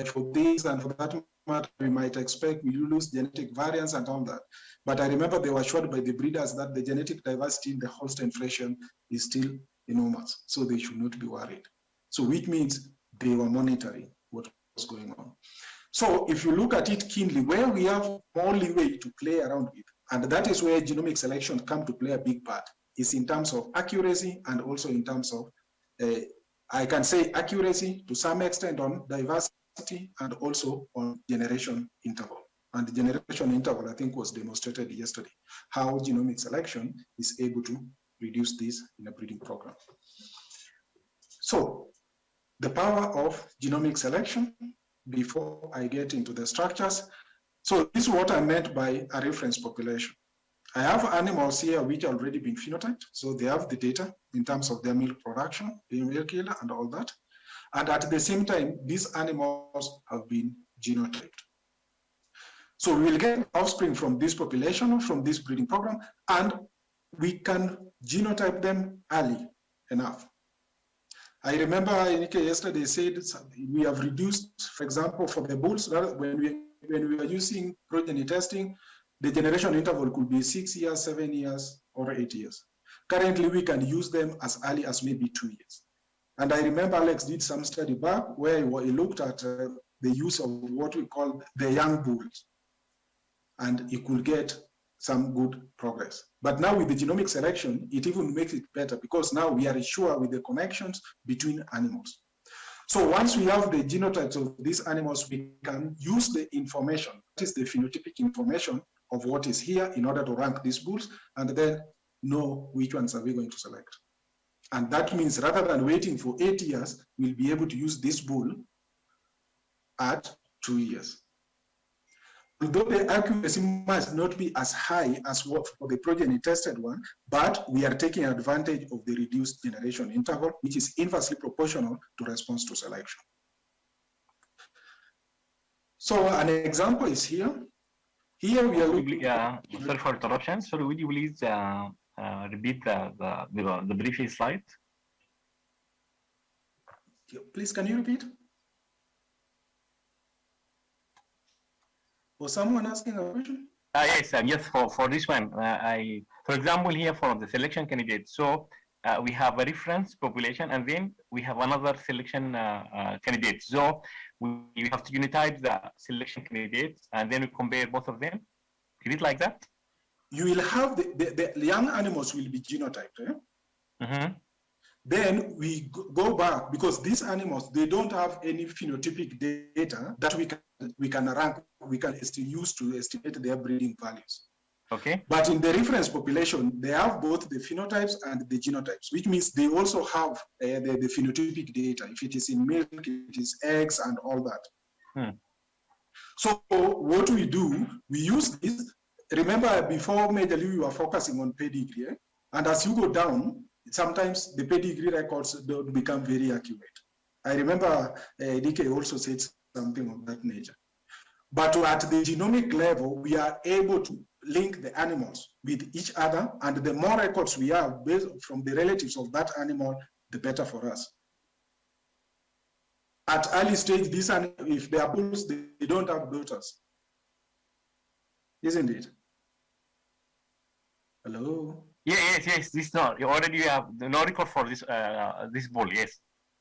for this, and for that matter, we might expect we lose genetic variance and all that. But I remember they were assured by the breeders that the genetic diversity in the Holstein Friesian is still enormous, so they should not be worried. So which means they were monitoring what was going on. So if you look at it keenly, where we have more leeway to play around with, and that is where genomic selection come to play a big part, is in terms of accuracy and also in terms of, I can say accuracy to some extent on diversity and also on generation interval. And the generation interval, I think, was demonstrated yesterday, how genomic selection is able to reduce this in a breeding program. So the power of genomic selection, before I get into the structures. So this is what I meant by a reference population. I have animals here which have already been phenotyped. So they have the data in terms of their milk production, the milk yield and all that. And at the same time, these animals have been genotyped. So we will get offspring from this population, from this breeding program, and we can genotype them early enough. I remember Enike yesterday said we have reduced, for example, for the bulls, when we are using progeny testing, the generation interval could be 6 years, 7 years, or 8 years. Currently, we can use them as early as maybe 2 years. And I remember Alex did some study back where he looked at the use of what we call the young bulls, and he could get some good progress. But now with the genomic selection, it even makes it better because now we are sure with the connections between animals. So once we have the genotypes of these animals, we can use the information, that is the phenotypic information of what is here in order to rank these bulls and then know which ones are we going to select. And that means rather than waiting for 8 years, we'll be able to use this bull at 2 years. Although the accuracy must not be as high as what for the progeny tested one, but we are taking advantage of the reduced generation interval, which is inversely proportional to response to selection. So an example is here. Here we are looking. Sorry for interruption. Sorry, would you please repeat the previous slide? Please, can you repeat? Was someone asking a question? Yes, yes, for this one. For example, here for the selection candidate. So we have a reference population and then we have another selection candidate. So we have to genotype the selection candidates and then we compare both of them. Is it like that? You will have the young animals will be genotyped. Eh? Mm-hmm. Then we go back because these animals, they don't have any phenotypic data that we can rank, we can use to estimate their breeding values. Okay. But in the reference population, they have both the phenotypes and the genotypes, which means they also have the phenotypic data. If it is in milk, it is eggs and all that. Hmm. So what we do, we use this. Remember before majorly we were focusing on pedigree, and as you go down, sometimes the pedigree records don't become very accurate. I remember DK also said something of that nature. But at the genomic level, we are able to link the animals with each other, and the more records we have based from the relatives of that animal, the better for us. At early stage, these animals, if they are bulls, they don't have daughters. Isn't it? Hello? Yes. This no. You already have no record for this this bull. Yes.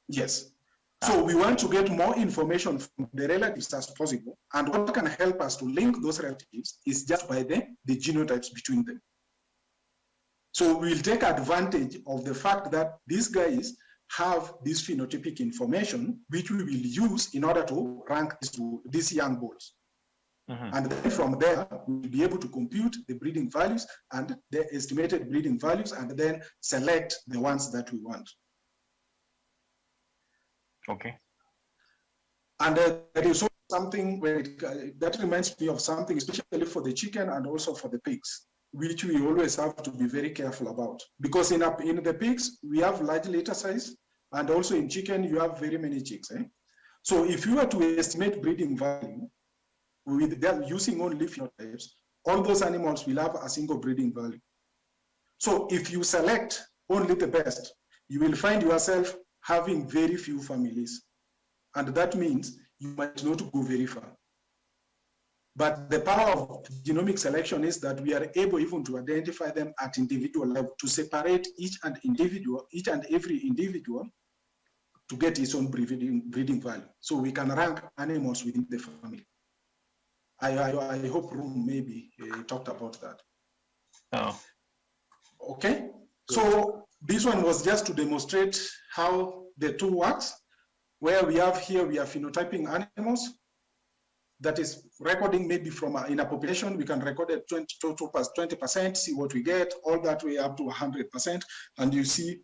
Yes. So we want to get more information from the relatives as possible, and what can help us to link those relatives is just by the genotypes between them. So we'll take advantage of the fact that these guys have this phenotypic information, which we will use in order to rank these young bulls. And then from there, we'll be able to compute the breeding values and the estimated breeding values, and then select the ones that we want. Okay. And there is also something where that reminds me of something, especially for the chicken and also for the pigs, which we always have to be very careful about. Because in the pigs, we have large litter size, and also in chicken, you have very many chicks. So if you were to estimate breeding value with them using only phenotypes, all those animals will have a single breeding value. So if you select only the best, you will find yourself having very few families. And that means you might not go very far. But the power of genomic selection is that we are able even to identify them at individual level, to separate each and every individual to get its own breeding value. So we can rank animals within the family. I hope Room maybe talked about that. Oh. Okay, so this one was just to demonstrate how the tool works, where we are phenotyping animals, that is recording maybe from in a population, we can record it 20%, see what we get, all that way up to 100%, and you see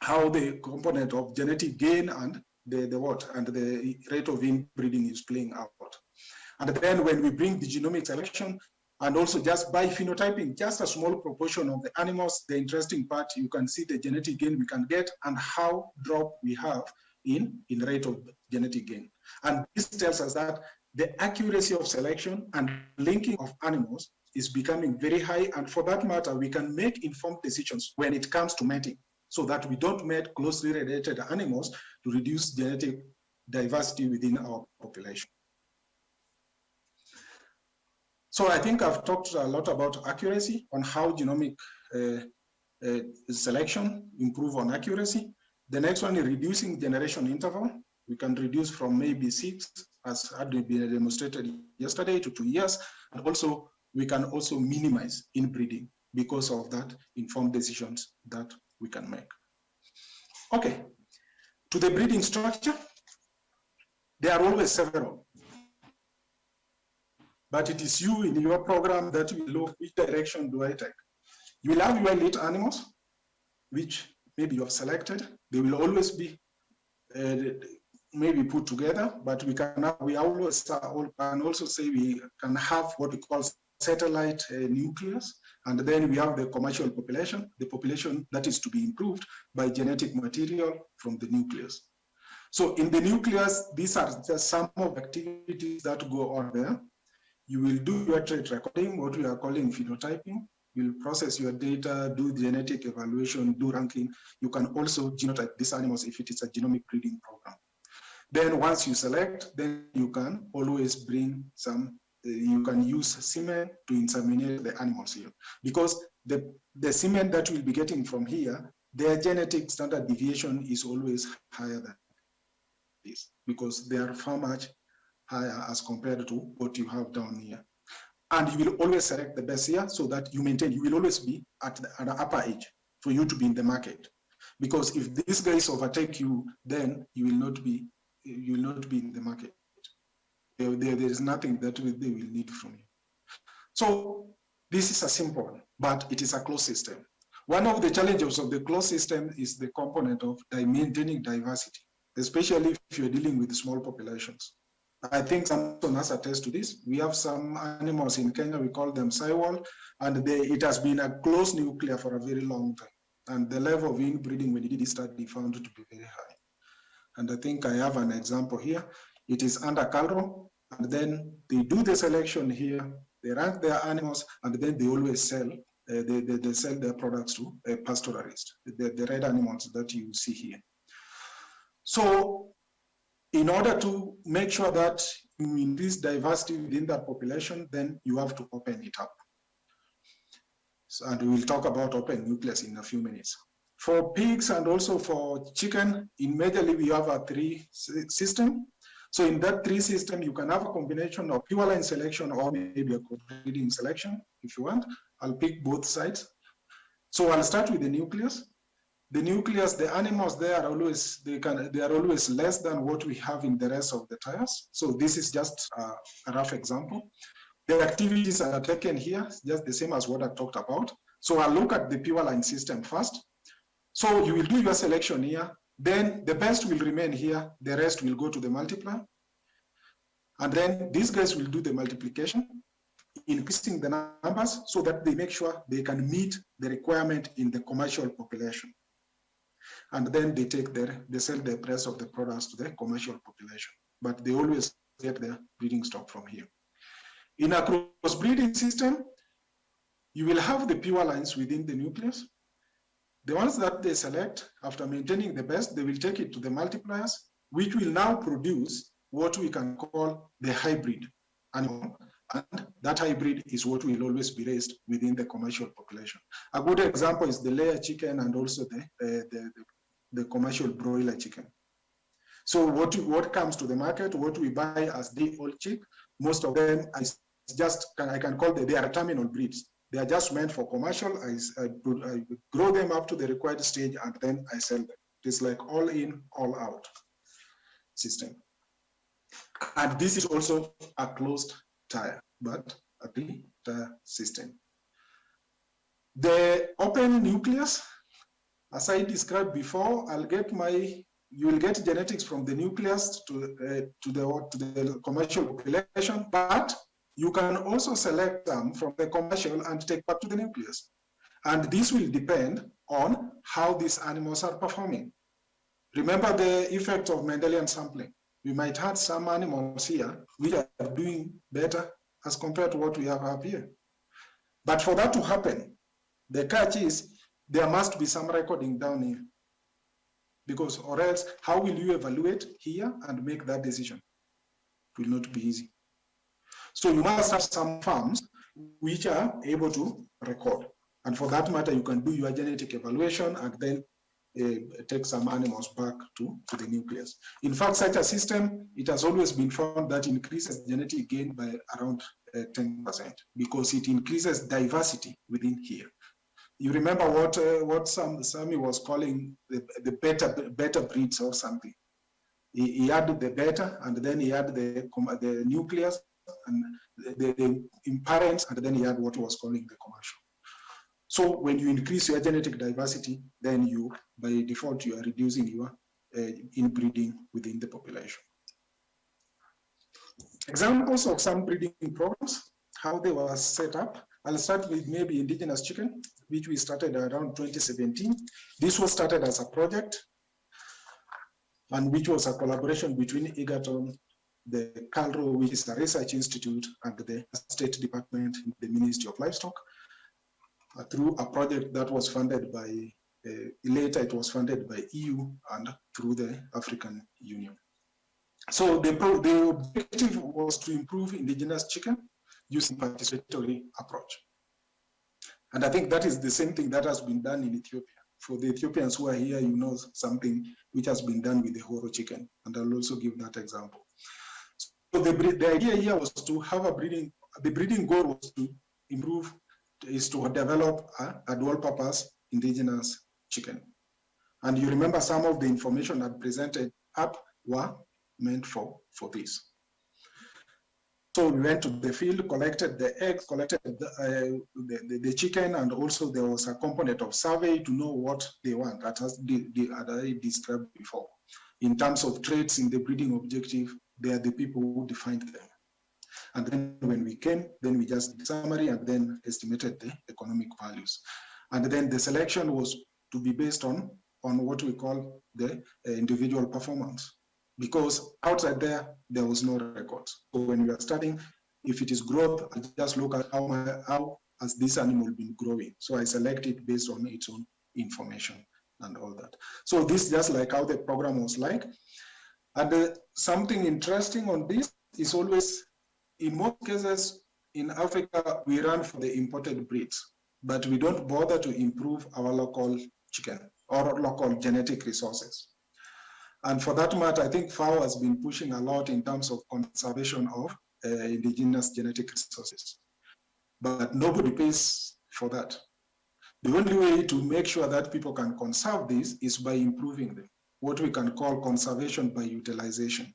how the component of genetic gain and the rate of inbreeding is playing out. And then when we bring the genomic selection, and also just by phenotyping just a small proportion of the animals, the interesting part, you can see the genetic gain we can get and how drop we have in rate of genetic gain. And this tells us that the accuracy of selection and linking of animals is becoming very high. And for that matter, we can make informed decisions when it comes to mating, so that we don't mate closely related animals to reduce genetic diversity within our population. So I think I've talked a lot about accuracy, on how genomic selection improve on accuracy. The next one is reducing generation interval. We can reduce from maybe 6, as had been demonstrated yesterday, to 2 years. And also, we can also minimize inbreeding because of that informed decisions that we can make. Okay, to the breeding structure, there are always several. But it is you in your program that will look which direction do I take. You will have your elite animals, which maybe you have selected. They will always be maybe put together, but we can also say we can have what we call satellite nucleus, and then we have the commercial population, the population that is to be improved by genetic material from the nucleus. So in the nucleus, these are just some of the activities that go on there. You will do your trait recording, what we are calling phenotyping. You'll process your data, do genetic evaluation, do ranking. You can also genotype these animals if it is a genomic breeding program. Then once you select, then you can always bring some, you can use semen to inseminate the animals here. Because the semen that we'll be getting from here, their genetic standard deviation is always higher than this, because they are far much higher as compared to what you have down here. And you will always select the best here so that you maintain, you will always be at the upper edge for you to be in the market. Because if these guys overtake you, then you will not be in the market. There is nothing that they will need from you. So this is a simple one, but it is a closed system. One of the challenges of the closed system is the component of maintaining diversity, especially if you're dealing with small populations. I think some has attest to this. We have some animals in Kenya, we call them Saiwal, and it has been a closed nuclear for a very long time. And the level of inbreeding when you did this study found it to be very high. And I think I have an example here. It is under Calro, and then they do the selection here, they rank their animals, and then they always sell, they sell their products to a pastoralist, the red animals that you see here. So in order to make sure that you increase diversity within that population, then you have to open it up. So, and we will talk about open nucleus in a few minutes. For pigs and also for chicken, in majorly we have a 3 system. So in that 3 system, you can have a combination of pure line selection or maybe a breeding selection if you want. I'll pick both sides. So I'll start with the nucleus. the nucleus, the animals there are always, they are always less than what we have in the rest of the tiers. So this is just a rough example. The activities are taken here, just the same as what I talked about. So I'll look at the pure line system first. So you will do your selection here, then the best will remain here, the rest will go to the multiplier. And then these guys will do the multiplication, increasing the numbers so that they make sure they can meet the requirement in the commercial population. And then they take they sell the rest of the products to the commercial population. But they always get their breeding stock from here. In a crossbreeding system, you will have the pure lines within the nucleus. The ones that they select, after maintaining the best, they will take it to the multipliers, which will now produce what we can call the hybrid animal. And that hybrid is what will always be raised within the commercial population. A good example is the layer chicken and also the commercial broiler chicken. So what comes to the market, what we buy as day-old chick, most of them is just, I can call them, they are terminal breeds. They are just meant for commercial. I grow them up to the required stage and then I sell them. It's like all in, all out system. And this is also a closed tier, but a three-tier system. The open nucleus, as I described before, you will get genetics from the nucleus to the commercial population, but you can also select them from the commercial and take back to the nucleus. And this will depend on how these animals are performing. Remember the effect of Mendelian sampling. We might have some animals here which are doing better as compared to what we have up here. But for that to happen, the catch is there must be some recording down here. Because or else, how will you evaluate here and make that decision? It will not be easy. So you must have some farms which are able to record. And for that matter, you can do your genetic evaluation and then take some animals back to the nucleus. In fact, such a system, it has always been found that increases genetic gain by around 10% because it increases diversity within here. You remember what Sami was calling the beta breeds or something. He had the beta and then he had the nucleus and the parents, and then he had what was calling the commercial. So when you increase your genetic diversity, then you, by default, you are reducing your inbreeding within the population. Examples of some breeding programs, how they were set up. I'll start with maybe indigenous chicken, which we started around 2017. This was started as a project, and which was a collaboration between Egerton, the CALRO, which is a research institute, and the State Department, the Ministry of Livestock, through a project that was funded by, later it was funded by EU and through the African Union. So the objective was to improve indigenous chicken using participatory approach. And I think that is the same thing that has been done in Ethiopia. For the Ethiopians who are here, you know something which has been done with the Horo chicken, and I'll also give that example. So the idea here was to have the breeding goal was to improve, is to develop a dual purpose indigenous chicken. And you remember some of the information that presented up were meant for this. So we went to the field, collected the eggs, collected the chicken, and also there was a component of survey to know what they want, that as I described before. In terms of traits in the breeding objective, they are the people who defined them. And then when we came, then we just did summary and then estimated the economic values. And then the selection was to be based on what we call the individual performance. Because outside there was no record. So when we are studying, if it is growth, I just look at how has this animal been growing. So I select it based on its own information and all that. So this is just like how the program was like. And something interesting on this is always, in most cases in Africa, we run for the imported breeds, but we don't bother to improve our local chicken or local genetic resources. And for that matter, I think FAO has been pushing a lot in terms of conservation of indigenous genetic resources. But nobody pays for that. The only way to make sure that people can conserve this is by improving them, what we can call conservation by utilization.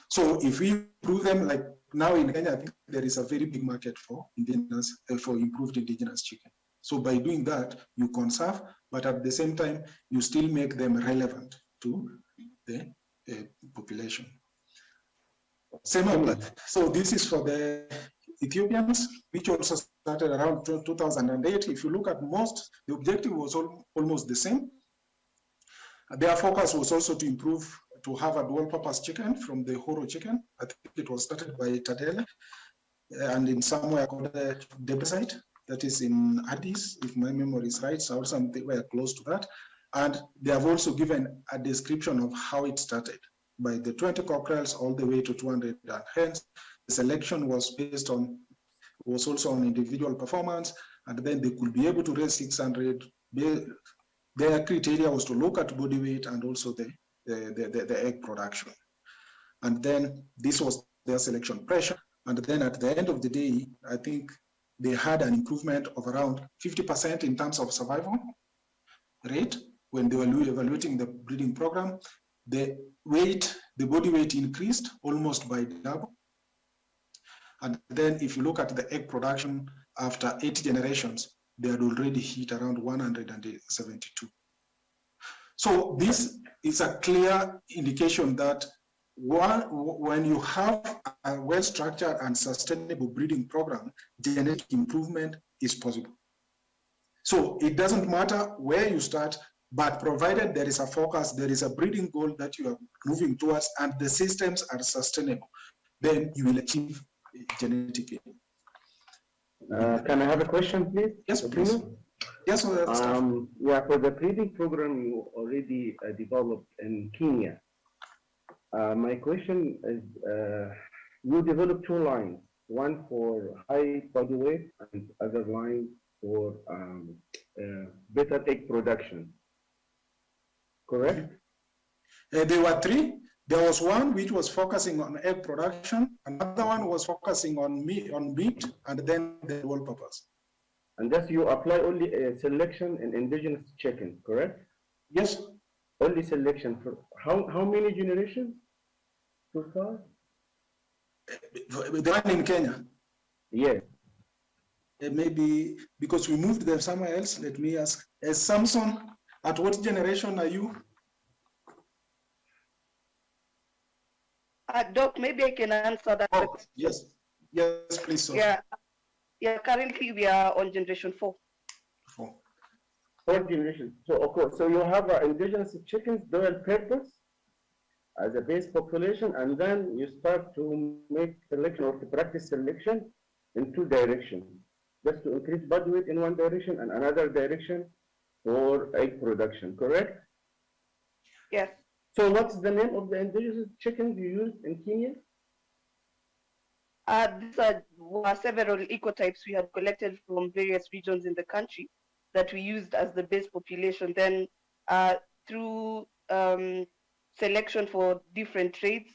So if we improve them, like now in Kenya, I think there is a very big market for indigenous, for improved indigenous chicken. So by doing that, you conserve, but at the same time, you still make them relevant to the population. So this is for the Ethiopians, which also started around 2008. If you look at most, the objective was almost the same. Their focus was also to improve, to have a dual purpose chicken from the Horo chicken. I think it was started by Tadele and in somewhere called Debesite, that is in Addis, if my memory is right, so something were close to that. And they have also given a description of how it started, by the 20 cockerels all the way to 200 hens. The selection was based on, was also on individual performance, and then they could be able to raise 600. Their criteria was to look at body weight and also the egg production. And then this was their selection pressure. And then at the end of the day, I think they had an improvement of around 50% in terms of survival rate when they were evaluating the breeding program. The weight, the body weight increased almost by double. And then if you look at the egg production after 8 generations, they had already hit around 172. So this is a clear indication that when you have a well-structured and sustainable breeding program, genetic improvement is possible. So it doesn't matter where you start, but provided there is a focus, there is a breeding goal that you are moving towards, and the systems are sustainable, then you will achieve genetic gain. Can I have a question, please? Yes, please. Yes, yeah, for the breeding program you already developed in Kenya. My question is, you developed 2 lines, one for high body weight and other line for better egg production, correct? There were 3. There was one which was focusing on egg production, another one was focusing on meat, and then the dual purpose. And thus you apply only a selection in indigenous chicken, correct? Yes. Only selection for how many generations so far? The one in Kenya? Yes. Maybe because we moved them somewhere else. Let me ask. Samson, at what generation are you? Doc, maybe I can answer that. Oh, yes. Yes, please. Sir. Yeah, currently we are on generation 4. 4 generations. So, okay, so you have indigenous chickens dual purpose as a base population, and then you start to make selection or to practice selection in 2 directions, just to increase body weight in one direction and another direction for egg production, correct? Yes. So what's the name of the indigenous chickens you used in Kenya? These were several ecotypes we had collected from various regions in the country that we used as the base population. Then through selection for different traits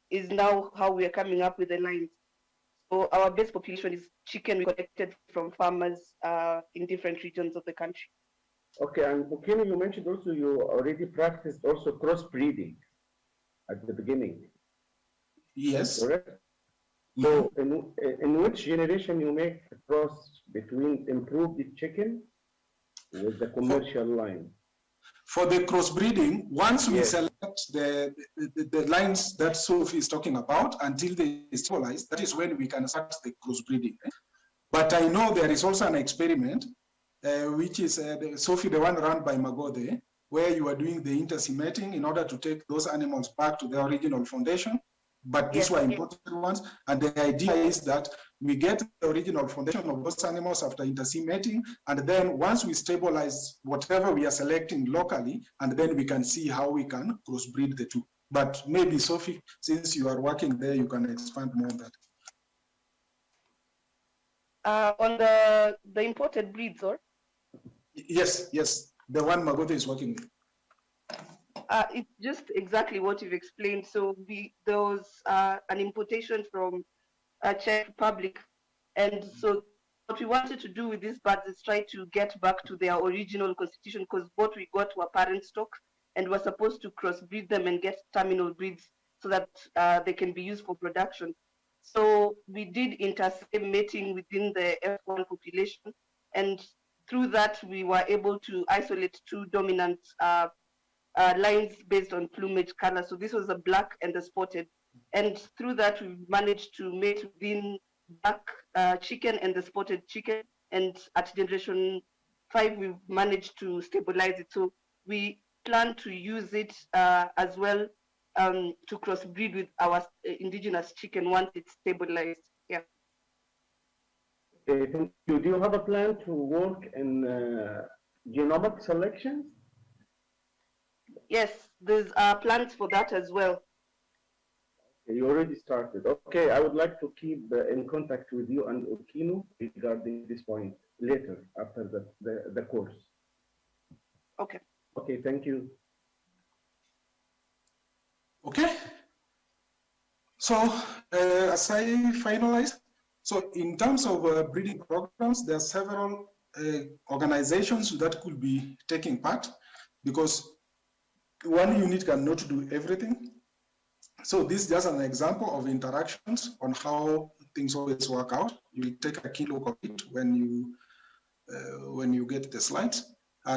is now how we are coming up with the lines. So our base population is chicken we collected from farmers in different regions of the country. Okay, and Bukini, you mentioned also you already practiced also crossbreeding at the beginning. Yes. Correct? So in which generation you make a cross between improved chicken with the commercial line? For the crossbreeding, once we select the lines that Sophie is talking about until they stabilize, that is when we can start the crossbreeding. But I know there is also an experiment, which is Sophie, the one run by Magode, where you are doing the interseminating in order to take those animals back to their original foundation. But these were imported ones, and the idea is that we get the original foundation of those animals after interseminating, and then once we stabilize whatever we are selecting locally, and then we can see how we can crossbreed the 2. But maybe Sophie, since you are working there, you can expand more on that. On the imported breeds, or? Yes, the one Magote is working with. It's just exactly what you've explained. So there was an importation from Czech Republic, and so what we wanted to do with these birds is try to get back to their original constitution, because what we got were parent stock, and we're supposed to crossbreed them and get terminal breeds so that they can be used for production. So we did interstate mating within the F1 population, and through that we were able to isolate two dominant lines based on plumage color. So this was the black and the spotted, and through that we managed to mate within black chicken and the spotted chicken, and at generation 5 we managed to stabilize it. So we plan to use it as well to crossbreed with our indigenous chicken once it's stabilized. Yeah. Okay, thank you. Do you have a plan to work in genomic selection? Yes, there's plans for that as well. You already started. Okay, I would like to keep in contact with you and Okino regarding this point later after the course. Okay. Okay, thank you. Okay. So as I finalize, so in terms of breeding programs, there are several organizations that could be taking part, because one unit cannot do everything. So this is just an example of interactions on how things always work out. You will take a key look of it when you get the slides.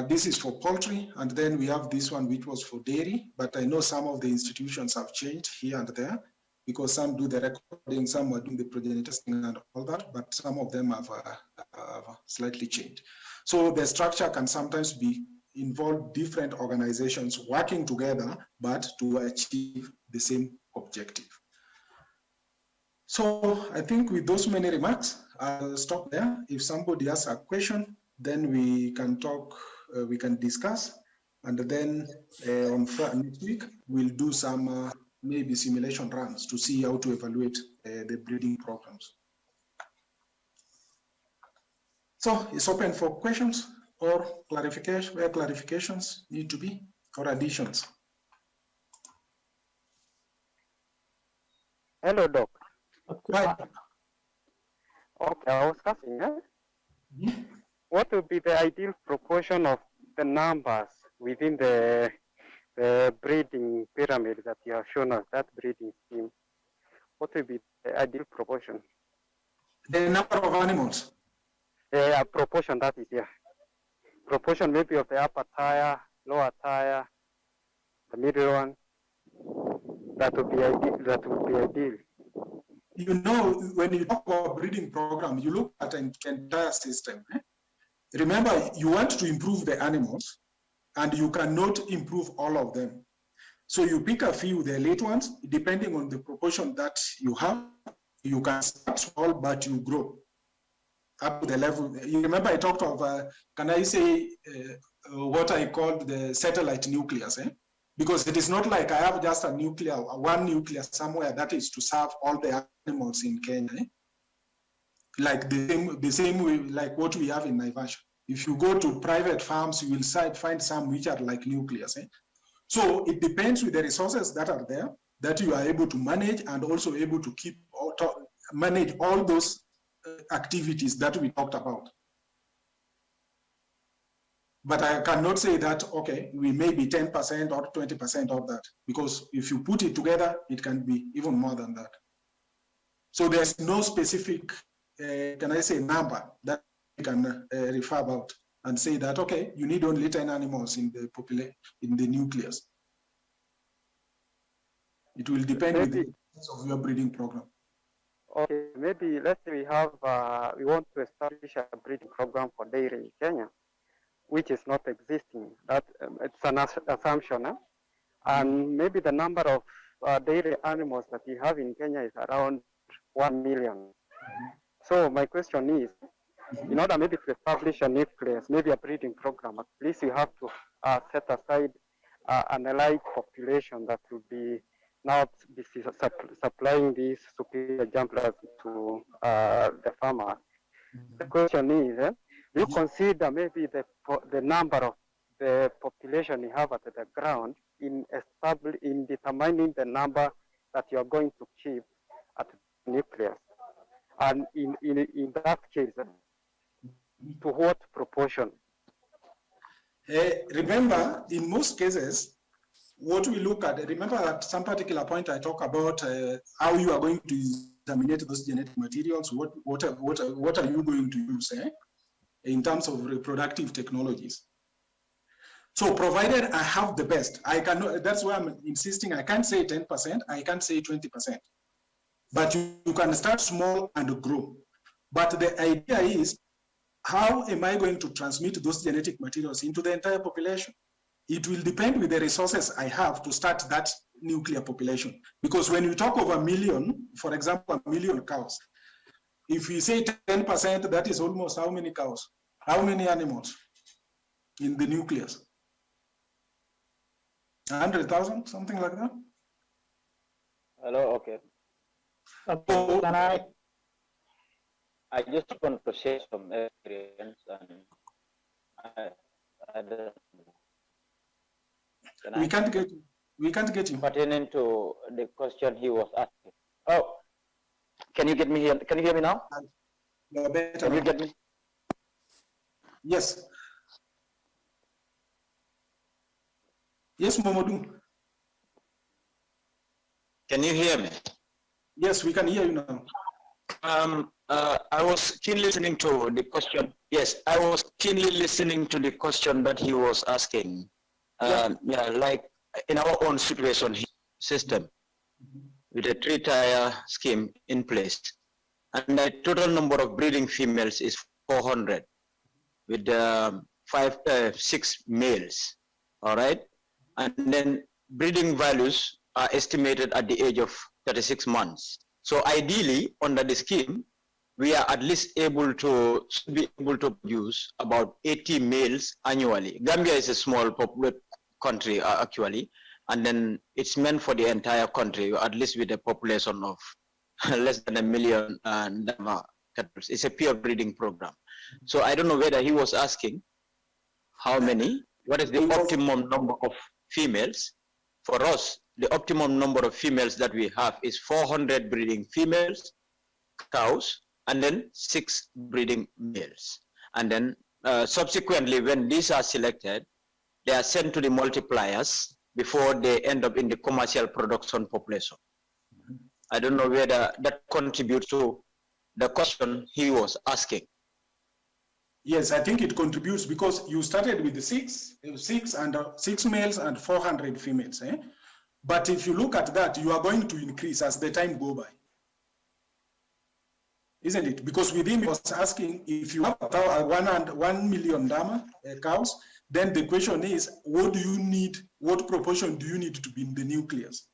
This is for poultry, and then we have this one which was for dairy, but I know some of the institutions have changed here and there, because some do the recording, some are doing the progeny testing and all that, but some of them have slightly changed. So the structure can sometimes be involve different organizations working together, but to achieve the same objective. So I think with those many remarks, I'll stop there. If somebody has a question, then we can talk, we can discuss, and then on next week, we'll do some maybe simulation runs to see how to evaluate the breeding programs. So it's open for questions or clarification, where clarifications need to be, or additions. Hello, Doc. Hi. Okay, I was asking, what would be the ideal proportion of the numbers within the breeding pyramid that you have shown us, that breeding scheme? What would be the ideal proportion? The number of animals? Yeah, proportion, that is, yeah. Proportion maybe of the upper tier, lower tier, the middle one. That would be ideal. That would be ideal. You know, when you talk about breeding program, you look at an entire system. Remember, you want to improve the animals, and you cannot improve all of them. So you pick a few, the late ones, depending on the proportion that you have. You can start small, but you grow up to the level. You remember I talked of, can I say, what I call the satellite nucleus, Because it is not like I have just a nuclear, one nucleus somewhere that is to serve all the animals in Kenya. Like the same way, like what we have in Naivasha. If you go to private farms, you will find some which are like nucleus. So it depends with the resources that are there that you are able to manage, and also able to keep manage all those activities that we talked about. But I cannot say that, okay, we may be 10% or 20% of that, because if you put it together, it can be even more than that. So there's no specific, can I say, number that you can refer about and say that, okay, you need only 10 animals in the population, in the nucleus. It will depend with the of your breeding program. Okay, maybe let's say we want to establish a breeding program for dairy in Kenya, which is not existing. That it's an assumption, and maybe the number of dairy animals that you have in Kenya is around 1 million. So my question is, in order maybe to establish a nucleus, maybe a breeding program, at least you have to set aside an allied population that will be now supplying these superior jamblers to the farmer. The question is, do you consider maybe the number of the population you have at the ground in determining the number that you are going to keep at the nucleus? And in that case, To what proportion? Remember, in most cases, what we look at, remember at some particular point I talk about how you are going to disseminate those genetic materials, what are you going to use in terms of reproductive technologies. So provided I have the best, I cannot, that's why I'm insisting, I can't say 10%, I can't say 20%, but you can start small and grow. But the idea is, how am I going to transmit those genetic materials into the entire population? It will depend with the resources I have to start that nuclear population. Because when you talk of a million, for example, a million cows, if we say 10%, that is almost how many cows? How many animals in the nucleus? 100,000, something like that? Hello, okay. Okay, Can I just want to share some experience and I don't we can't get you. Pertaining to the question he was asking. Oh, can you get me here? Can you hear me now? Can you get me? Yes. Yes, Momodu. Can you hear me? Yes, we can hear you now. I was keenly listening to the question. Yes, I was keenly listening to the question that he was asking. Yeah, like in our own situation system, with a 3-tier scheme in place, and the total number of breeding females is 400, with 6 males. All right, and then breeding values are estimated at the age of 36 months. So ideally, under the scheme, we are at least able to produce about 80 males annually. Gambia is a small country actually, and then it's meant for the entire country, at least with a population of less than 1 million cattle. It's a pure breeding program. So I don't know whether he was asking how many, what is the optimum number of females. For us, the optimum number of females that we have is 400 breeding females, cows, and then 6 breeding males. And then subsequently, when these are selected, they are sent to the multipliers before they end up in the commercial production population. I don't know whether that contributes to the question he was asking. Yes, I think it contributes because you started with the 6 males and 400 females. But if you look at that, you are going to increase as the time go by, isn't it? Because within was asking if you have 1 million dama cows, then the question is, what do you need? What proportion do you need to be in the nucleus?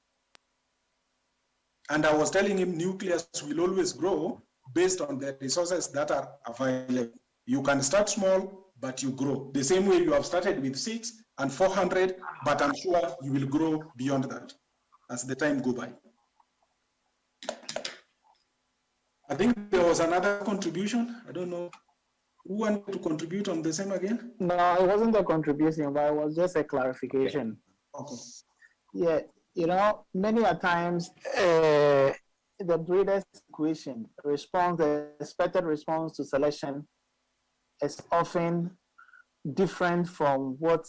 And I was telling him nucleus will always grow based on the resources that are available. You can start small, but you grow. The same way you have started with 6 and 400, but I'm sure you will grow beyond that as the time go by. I think there was another contribution. I don't know who wanted to contribute on the same again. No, it wasn't a contribution, but it was just a clarification. Okay. Yeah, you know, many a times the breeder's equation response, the expected response to selection is often different from what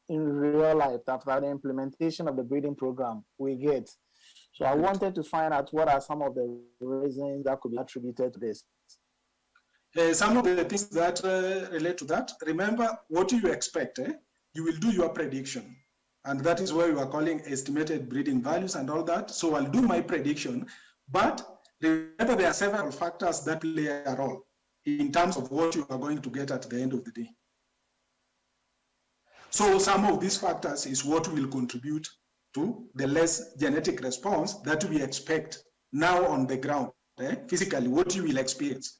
in real life after the implementation of the breeding program we get. So I wanted to find out what are some of the reasons that could be attributed to this. Some of the things that relate to that, remember what you expect, you will do your prediction. And that is why we are calling estimated breeding values and all that. So I'll do my prediction, but remember there are several factors that play a role in terms of what you are going to get at the end of the day. So some of these factors is what will contribute to the less genetic response that we expect now on the ground, physically, what you will experience,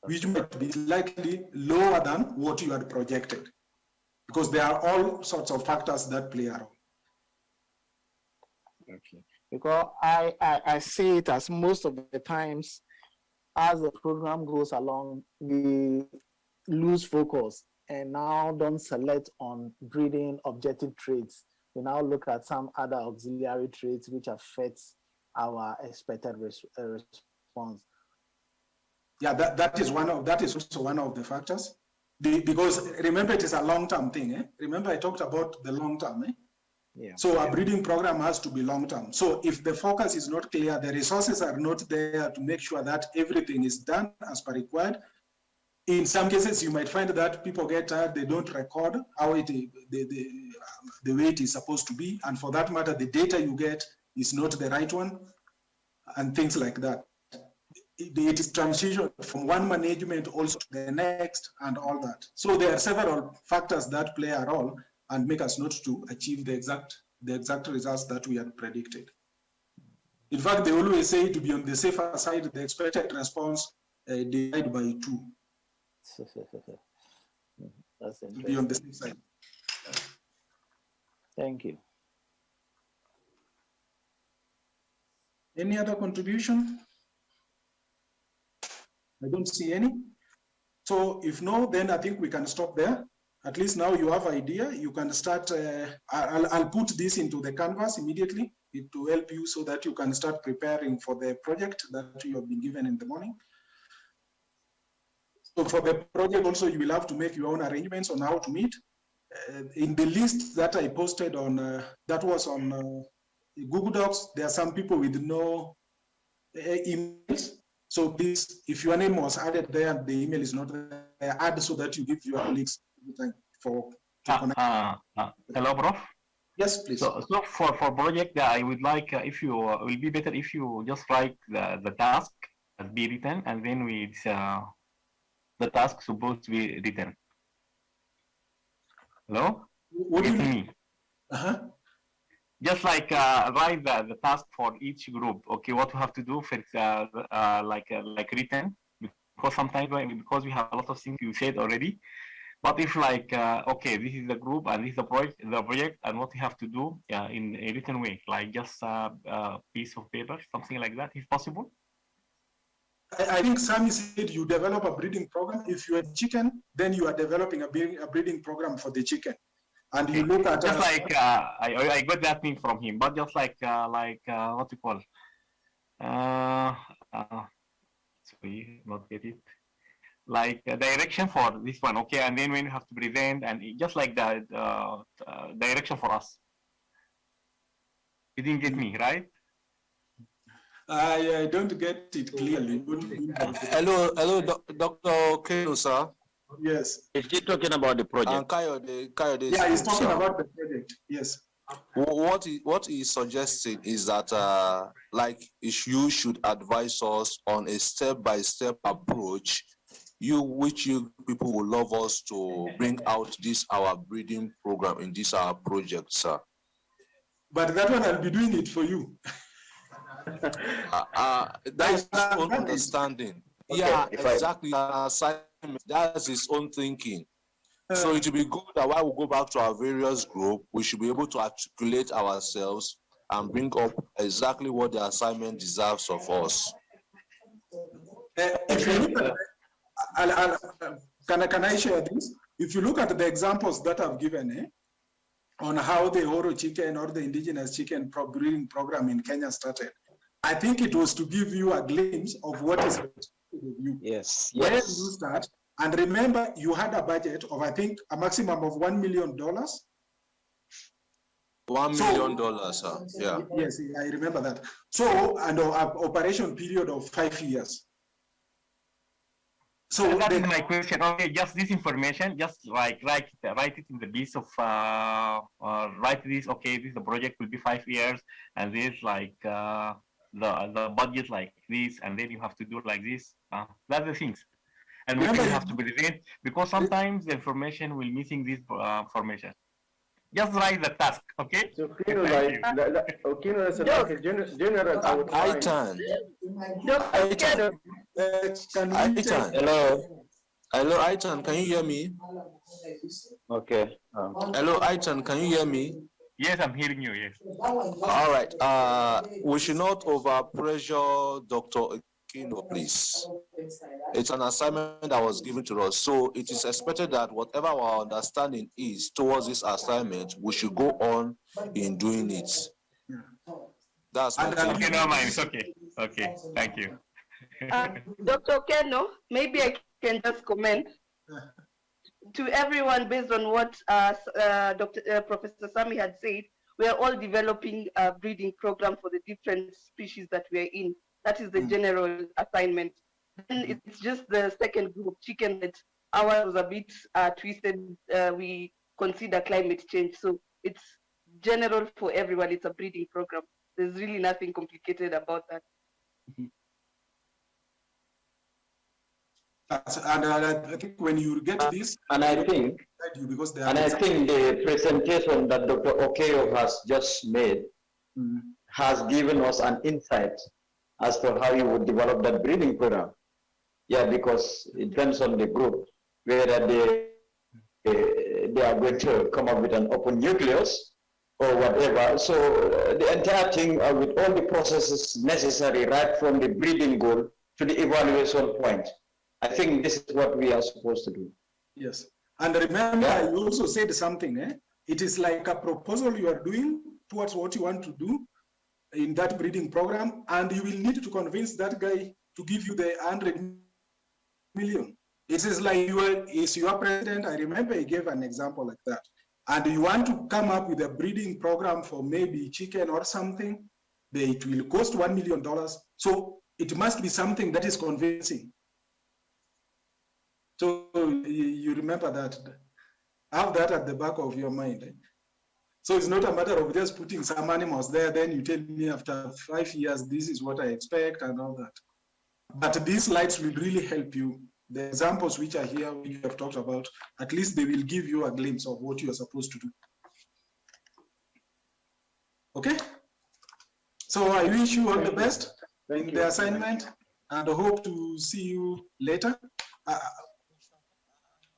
which might be likely lower than what you had projected, because there are all sorts of factors that play a role. Okay, because I see it as most of the times, as the program goes along, we lose focus and now don't select on breeding objective traits. We now look at some other auxiliary traits which affects our expected response. Yeah, that is also one of the factors. Because remember, it is a long-term thing. Remember, I talked about the long-term. Yeah. So a breeding program has to be long-term. So if the focus is not clear, the resources are not there to make sure that everything is done as per required. In some cases, you might find that people get tired, they don't record how the way it is supposed to be. And for that matter, the data you get is not the right one and things like that. It is transition from one management also to the next and all that. So there are several factors that play a role and make us not to achieve the exact results that we had predicted. In fact, they always say to be on the safer side, the expected response divided by 2. That's interesting. Be on the safe side. Thank you. Any other contribution? I don't see any. So if no, then I think we can stop there. At least now you have idea. You can start. I'll put this into the canvas immediately to help you so that you can start preparing for the project that you have been given in the morning. So for the project also, you will have to make your own arrangements on how to meet. In the list that I posted on, that was on Google Docs, there are some people with no emails. So please, if your name was added there and the email is not there, add so that you give your colleagues time to connect. Hello, Prof. Yes, please. So for project, I would like if you it will be better if you just write the task as be written, and then with the task supposed to be written. Hello? What do you mean? Just like write the task for each group. Okay, what we have to do for like written, because sometimes because we have a lot of things you said already. But if like okay, this is the group and this is the project, and what we have to do in a written way, like just a piece of paper, something like that, if possible. I think Sammy said you develop a breeding program. If you have chicken, then you are developing a breeding program for the chicken. And you look at just like I got that thing from him, but just like what you call sorry, not get it, like direction for this one, okay, and then when you have to present and just like that direction for us. You didn't get me, right? I don't get it clearly. Hello, Dr. Keno, sir. Yes. Is he talking about the project? Kayode yeah, he's talking about the project. Yes. What he suggested is that like you should advise us on a step-by-step approach, which you people will love us to bring out this our breeding program in this our project, sir. But that one I'll be doing it for you. That's his own understanding. Okay, yeah, exactly. That's his own thinking. So it will be good that while we go back to our various group, we should be able to articulate ourselves and bring up exactly what the assignment deserves of us. If you look at, can I share this? If you look at the examples that I've given on how the Oro chicken or the indigenous chicken breeding program in Kenya started, I think it was to give you a glimpse of what is with you. Yes. Where do you start? And remember, you had a budget of, I think, a maximum of $1 million. $1 million, sir. Yeah. Yes, I remember that. So, and an operation period of 5 years. So that is my question. Okay, just this information, just like write it in the piece of write this. Okay, this the project will be 5 years, and this like the budget like this, and then you have to do it like this. That's the things, and we will have to present because sometimes the information will missing this information. Just write the task, okay? So Kino, like, Kino is like a general outline. Hello, Aitan, can you hear me? Okay. Hello, Aitan, can you hear me? Yes, I'm hearing you, yes. All right. We should not overpressure Dr. Kino, please. It's an assignment that was given to us. So it is expected that whatever our understanding is towards this assignment, we should go on in doing it. That's my okay, no mind. It's okay. Okay, thank you. Dr. Keno, maybe I can just comment to everyone based on what Professor Sami had said. We are all developing a breeding program for the different species that we are in. That is the general assignment. Then it's just the second group, chicken, that ours was a bit twisted. We consider climate change. So it's general for everyone. It's a breeding program. There's really nothing complicated about that. And I think when you get this, and I think the presentation that Dr. Okeyo has just made has given us an insight as to how you would develop that breeding program. Yeah, because it depends on the group whether they are going to come up with an open nucleus or whatever. So the entire thing with all the processes necessary, right from the breeding goal to the evaluation point. I think this is what we are supposed to do. Yes. And remember, I also said something. It is like a proposal you are doing towards what you want to do in that breeding program, and you will need to convince that guy to give you the 100 million. It is like is your president. I remember he gave an example like that. And you want to come up with a breeding program for maybe chicken or something, it will cost $1 million. So it must be something that is convincing. So you remember that. Have that at the back of your mind. So it's not a matter of just putting some animals there, then you tell me after 5 years, this is what I expect and all that. But these slides will really help you. The examples which are here, we have talked about, at least they will give you a glimpse of what you are supposed to do. Okay? So I wish you all the best in the assignment, and I hope to see you later.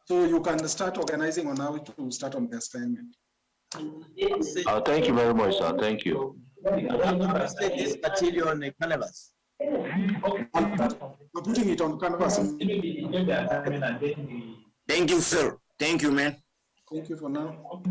So you can start organizing on how to start on the assignment. Thank you very much, sir. Thank you. This material on the canvas. We're putting it on canvas. Thank you, sir. Thank you, man. Thank you for now.